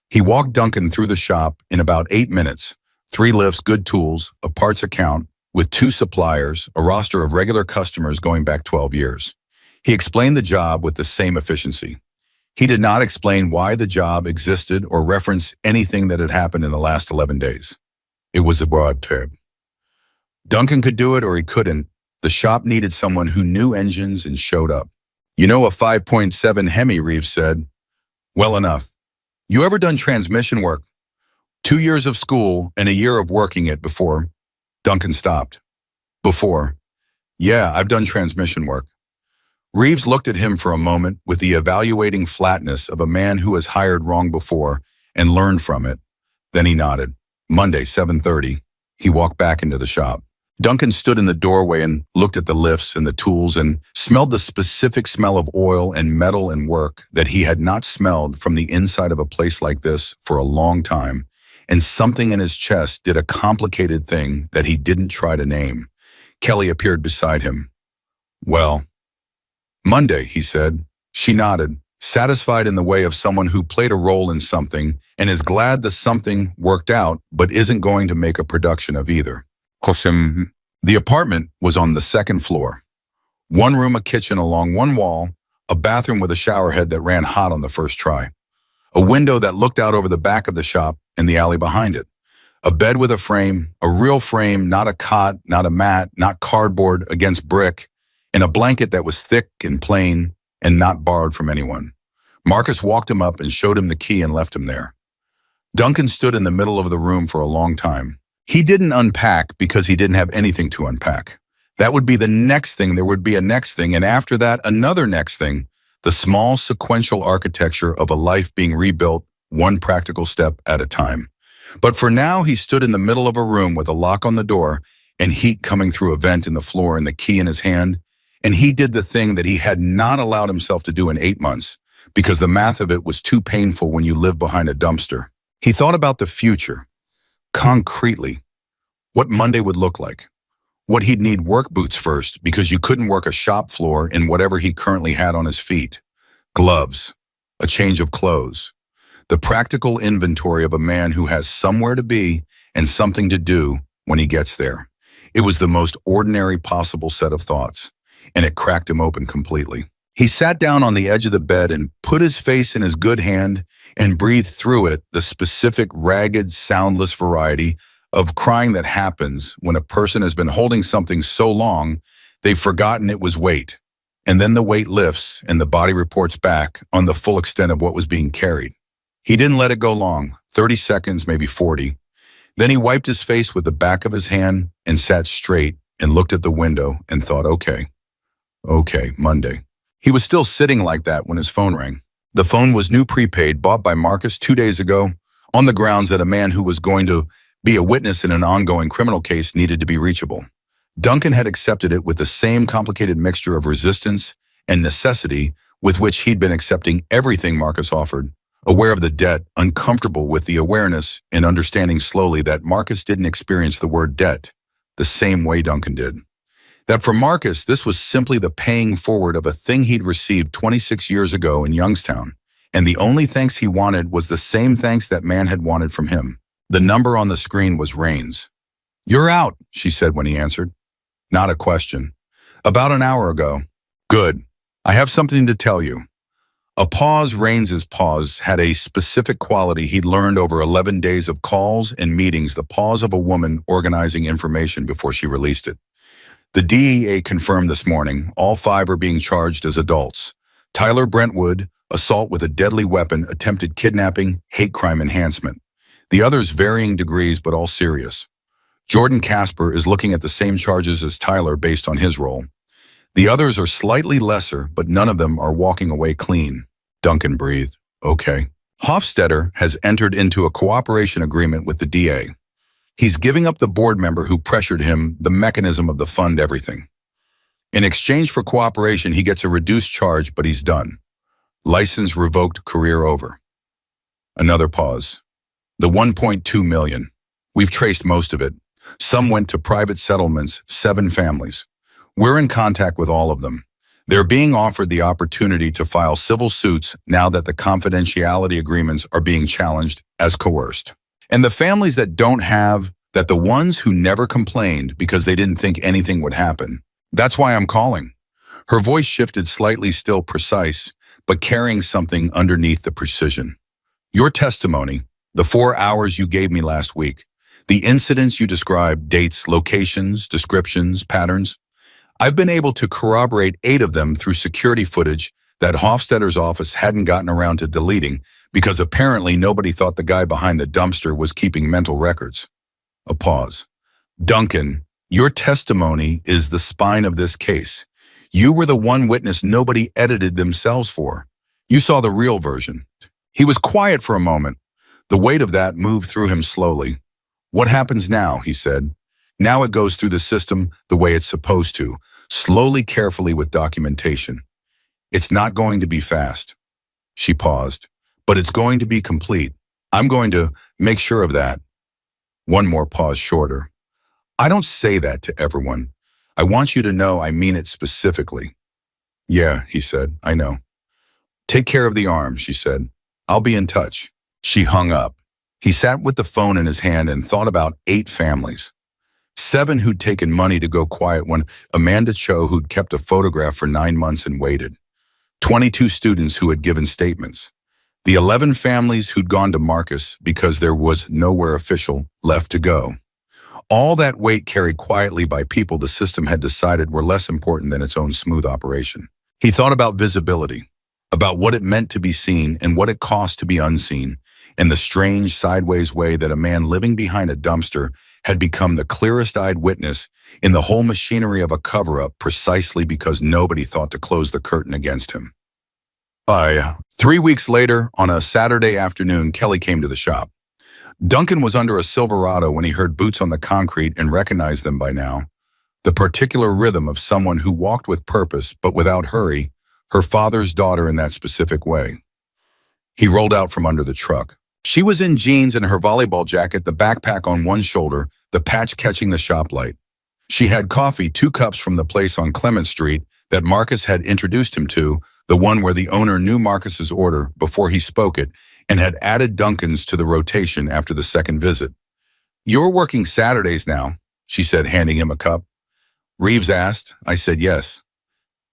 He walked Duncan through the shop in about 8 minutes, 3 lifts, good tools, a parts account, with 2 suppliers, a roster of regular customers going back 12 years. He explained the job with the same efficiency. He did not explain why the job existed or reference anything that had happened in the last 11 days. It was a broad term. Duncan could do it or he couldn't. The shop needed someone who knew engines and showed up. "You know a 5.7 Hemi," Reeves said. "Well enough. You ever done transmission work?" 2 years of school and a year of working it before. Duncan stopped. "Before. Yeah, I've done transmission work." Reeves looked at him for a moment with the evaluating flatness of a man who has hired wrong before and learned from it. Then he nodded. Monday, 7:30. He walked back into the shop. Duncan stood in the doorway and looked at the lifts and the tools and smelled the specific smell of oil and metal and work that he had not smelled from the inside of a place like this for a long time. And something in his chest did a complicated thing that he didn't try to name. Kelly appeared beside him. "Well, Monday," he said. She nodded, satisfied in the way of someone who played a role in something and is glad the something worked out but isn't going to make a production of either. The apartment was on the second floor. 1 room, a kitchen along one wall, a bathroom with a shower head that ran hot on the first try, a window that looked out over the back of the shop and the alley behind it, a bed with a frame, a real frame, not a cot, not a mat, not cardboard against brick, and a blanket that was thick and plain and not borrowed from anyone. Marcus walked him up and showed him the key and left him there. Duncan stood in the middle of the room for a long time. He didn't unpack because he didn't have anything to unpack. That would be the next thing, there would be a next thing, and after that, another next thing, the small sequential architecture of a life being rebuilt one practical step at a time. But for now, he stood in the middle of a room with a lock on the door and heat coming through a vent in the floor and the key in his hand, and he did the thing that he had not allowed himself to do in 8 months because the math of it was too painful when you live behind a dumpster. He thought about the future. Concretely, what Monday would look like. What he'd need work boots first because you couldn't work a shop floor in whatever he currently had on his feet. Gloves, a change of clothes. The practical inventory of a man who has somewhere to be and something to do when he gets there. It was the most ordinary possible set of thoughts, and it cracked him open completely. He sat down on the edge of the bed and put his face in his good hand and breathed through it the specific, ragged, soundless variety of crying that happens when a person has been holding something so long they've forgotten it was weight. And then the weight lifts and the body reports back on the full extent of what was being carried. He didn't let it go long, 30 seconds, maybe 40. Then he wiped his face with the back of his hand and sat straight and looked at the window and thought, okay, Monday. He was still sitting like that when his phone rang. The phone was new prepaid, bought by Marcus 2 days ago, on the grounds that a man who was going to be a witness in an ongoing criminal case needed to be reachable. Duncan had accepted it with the same complicated mixture of resistance and necessity with which he'd been accepting everything Marcus offered, aware of the debt, uncomfortable with the awareness and understanding slowly that Marcus didn't experience the word debt the same way Duncan did. That for Marcus, this was simply the paying forward of a thing he'd received 26 years ago in Youngstown, and the only thanks he wanted was the same thanks that man had wanted from him. The number on the screen was Rain's. "You're out," she said when he answered. Not a question. "About an hour ago." "Good. I have something to tell you." A pause, Rains's pause, had a specific quality he'd learned over 11 days of calls and meetings, the pause of a woman organizing information before she released it. The DEA confirmed this morning all five are being charged as adults. Tyler Brentwood, assault with a deadly weapon, attempted kidnapping, hate crime enhancement. The others varying degrees but all serious. Jordan Casper is looking at the same charges as Tyler based on his role. The others are slightly lesser, but none of them are walking away clean. Duncan breathed. Okay. Hofstetter has entered into a cooperation agreement with the DA. He's giving up the board member who pressured him, the mechanism of the fund, everything. In exchange for cooperation, he gets a reduced charge, but he's done. License revoked, career over. Another pause. The 1.2 million. We've traced most of it. Some went to private settlements, 7 families. We're in contact with all of them. They're being offered the opportunity to file civil suits now that the confidentiality agreements are being challenged as coerced. And the families that don't have, that the ones who never complained because they didn't think anything would happen. That's why I'm calling. Her voice shifted slightly, still precise, but carrying something underneath the precision. Your testimony, the 4 hours you gave me last week, the incidents you described, dates, locations, descriptions, patterns, I've been able to corroborate 8 of them through security footage that Hofstetter's office hadn't gotten around to deleting because apparently nobody thought the guy behind the dumpster was keeping mental records. A pause. Duncan, your testimony is the spine of this case. You were the one witness nobody edited themselves for. You saw the real version. He was quiet for a moment. The weight of that moved through him slowly. What happens now, he said. Now it goes through the system the way it's supposed to, slowly, carefully with documentation. It's not going to be fast. She paused. But it's going to be complete. I'm going to make sure of that. One more pause shorter. I don't say that to everyone. I want you to know I mean it specifically. Yeah, he said, I know. Take care of the arm, she said. I'll be in touch. She hung up. He sat with the phone in his hand and thought about 8 families. 7 who'd taken money to go quiet when Amanda Cho, who'd kept a photograph for 9 months and waited. 22 students who had given statements. The 11 families who'd gone to Marcus because there was nowhere official left to go. All that weight carried quietly by people the system had decided were less important than its own smooth operation. He thought about visibility, about what it meant to be seen and what it cost to be unseen, and the strange sideways way that a man living behind a dumpster had become the clearest-eyed witness in the whole machinery of a cover-up precisely because nobody thought to close the curtain against him. 3 weeks later, on a Saturday afternoon, Kelly came to the shop. Duncan was under a Silverado when he heard boots on the concrete and recognized them by now. The particular rhythm of someone who walked with purpose but without hurry, her father's daughter in that specific way. He rolled out from under the truck. She was in jeans and her volleyball jacket, the backpack on one shoulder, the patch catching the shop light. She had coffee, 2 cups from the place on Clement Street that Marcus had introduced him to, the one where the owner knew Marcus's order before he spoke it and had added Duncan's to the rotation after the second visit. You're working Saturdays now, she said, handing him a cup. Reeves asked. I said yes.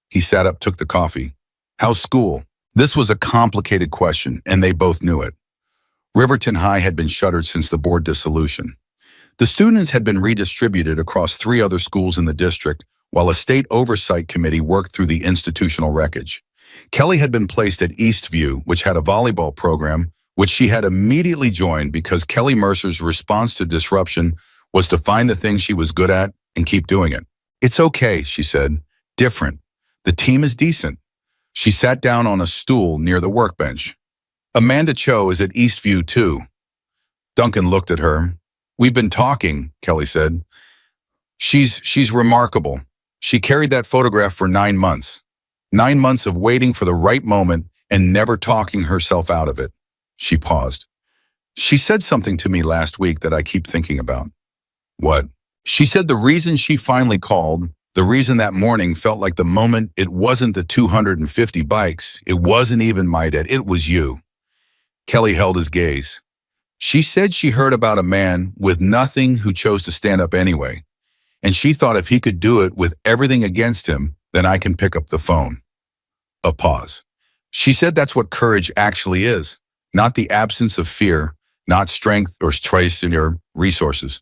He sat up, took the coffee. How's school? This was a complicated question, and they both knew it. Riverton High had been shuttered since the board dissolution. The students had been redistributed across 3 other schools in the district, while a state oversight committee worked through the institutional wreckage. Kelly had been placed at Eastview, which had a volleyball program, which she had immediately joined because Kelly Mercer's response to disruption was to find the thing she was good at and keep doing it. It's okay, she said. Different. The team is decent. She sat down on a stool near the workbench. Amanda Cho is at Eastview too. Duncan looked at her. We've been talking, Kelly said. She's remarkable. She carried that photograph for 9 months. 9 months of waiting for the right moment and never talking herself out of it. She paused. She said something to me last week that I keep thinking about. What? She said the reason she finally called, the reason that morning felt like the moment, it wasn't the 250 bikes. It wasn't even my dad. It was you. Kelly held his gaze. She said she heard about a man with nothing who chose to stand up anyway. And she thought if he could do it with everything against him, then I can pick up the phone. A pause. She said that's what courage actually is, not the absence of fear, not strength or choice in your resources,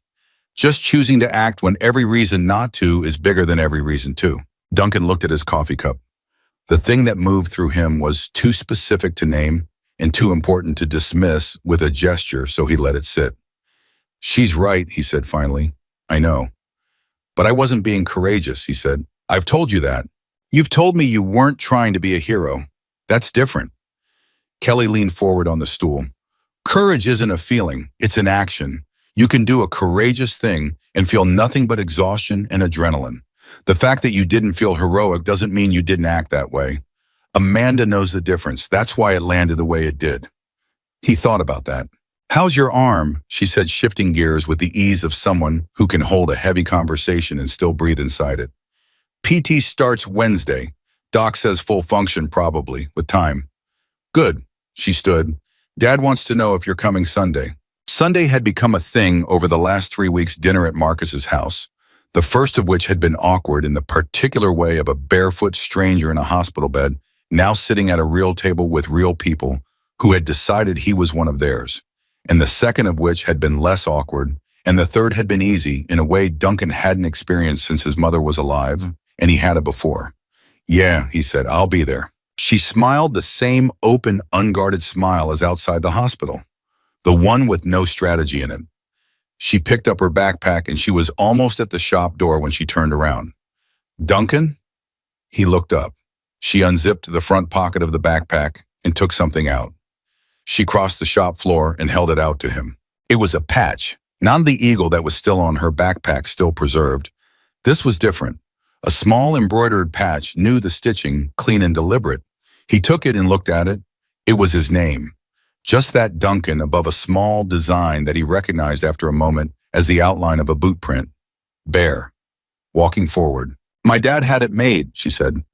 Just choosing to act when every reason not to is bigger than every reason to. Duncan looked at his coffee cup. The thing that moved through him was too specific to name and too important to dismiss with a gesture, so he let it sit. She's right, he said finally. I know. But I wasn't being courageous, he said. I've told you that. You've told me you weren't trying to be a hero. That's different. Kelly leaned forward on the stool. Courage isn't a feeling, it's an action. You can do a courageous thing and feel nothing but exhaustion and adrenaline. The fact that you didn't feel heroic doesn't mean you didn't act that way. Amanda knows the difference. That's why it landed the way it did. He thought about that. How's your arm? She said, shifting gears with the ease of someone who can hold a heavy conversation and still breathe inside it. PT starts Wednesday. Doc says full function probably, with time. Good. She stood. Dad wants to know if you're coming Sunday. Sunday had become a thing over the last 3 weeks' dinner at Marcus's house, the first of which had been awkward in the particular way of a barefoot stranger in a hospital bed, now sitting at a real table with real people who had decided he was one of theirs, and the second of which had been less awkward, and the third had been easy in a way Duncan hadn't experienced since his mother was alive, and he had it before. Yeah, he said, I'll be there. She smiled the same open, unguarded smile as outside the hospital, the one with no strategy in it. She picked up her backpack and she was almost at the shop door when she turned around. Duncan? He looked up. She unzipped the front pocket of the backpack and took something out. She crossed the shop floor and held it out to him. It was a patch, not the eagle that was still on her backpack, still preserved. This was different. A small embroidered patch, knew the stitching, clean and deliberate. He took it and looked at it. It was his name. Just that Duncan above a small design that he recognized after a moment as the outline of a boot print. Bear. Walking forward. My dad had it made, she said.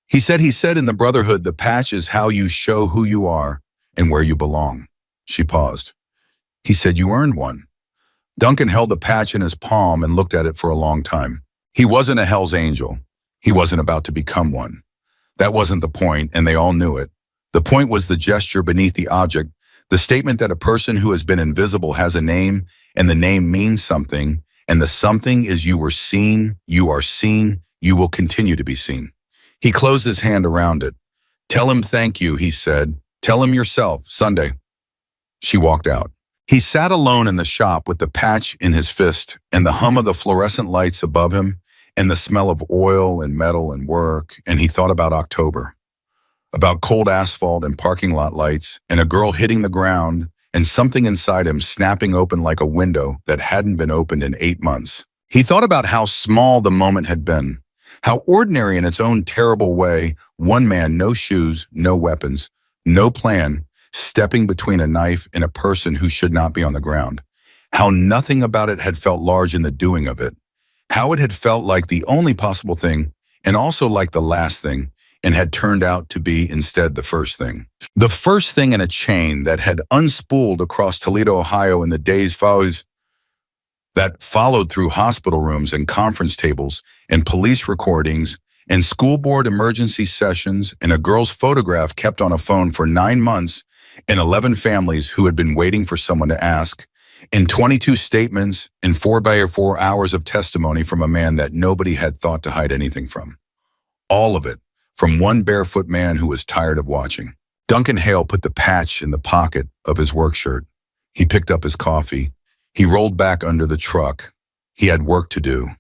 He said in the Brotherhood, the patch is how you show who you are and where you belong. She paused. He said you earned one. Duncan held the patch in his palm and looked at it for a long time. He wasn't a Hell's Angel. He wasn't about to become one. That wasn't the point, and they all knew it. The point was the gesture beneath the object, the statement that a person who has been invisible has a name, and the name means something, and the something is you were seen, you are seen, you will continue to be seen. He closed his hand around it. Tell him thank you, he said. Tell him yourself, Sunday. She walked out. He sat alone in the shop with the patch in his fist and the hum of the fluorescent lights above him and the smell of oil and metal and work, and he thought about October, about cold asphalt and parking lot lights and a girl hitting the ground and something inside him snapping open like a window that hadn't been opened in 8 months. He thought about how small the moment had been, how ordinary in its own terrible way, one man, no shoes, no weapons, no plan, stepping between a knife and a person who should not be on the ground. How nothing about it had felt large in the doing of it. How it had felt like the only possible thing and also like the last thing and had turned out to be instead the first thing. The first thing in a chain that had unspooled across Toledo, Ohio in the days that followed through hospital rooms and conference tables and police recordings and school board emergency sessions and a girl's photograph kept on a phone for 9 months and 11 families who had been waiting for someone to ask, and 22 statements and 4 hours of testimony from a man that nobody had thought to hide anything from. All of it from one barefoot man who was tired of watching. Duncan Hale put the patch in the pocket of his work shirt. He picked up his coffee. He rolled back under the truck. He had work to do.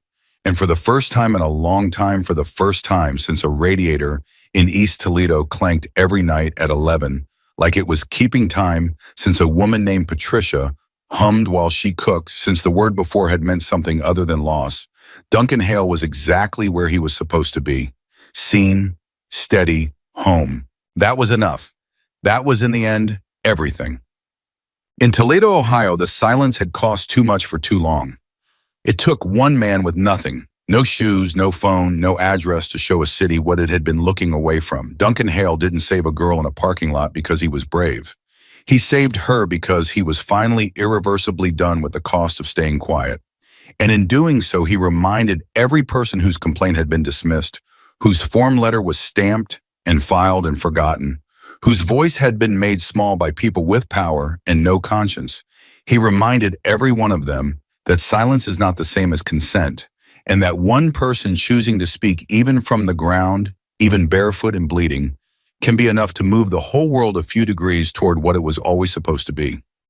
And for the first time in a long time, for the first time since a radiator in East Toledo clanked every night at 11, like it was keeping time, since a woman named Patricia hummed while she cooked, since the word before had meant something other than loss, Duncan Hale was exactly where he was supposed to be. Seen, steady, home. That was enough. That was, in the end, everything. In Toledo, Ohio, the silence had cost too much for too long. It took one man with nothing, no shoes, no phone, no address to show a city what it had been looking away from. Duncan Hale didn't save a girl in a parking lot because he was brave. He saved her because he was finally irreversibly done with the cost of staying quiet. And in doing so, he reminded every person whose complaint had been dismissed, whose form letter was stamped and filed and forgotten, whose voice had been made small by people with power and no conscience. He reminded every one of them that silence is not the same as consent, and that one person choosing to speak even from the ground, even barefoot and bleeding, can be enough to move the whole world a few degrees toward what it was always supposed to be.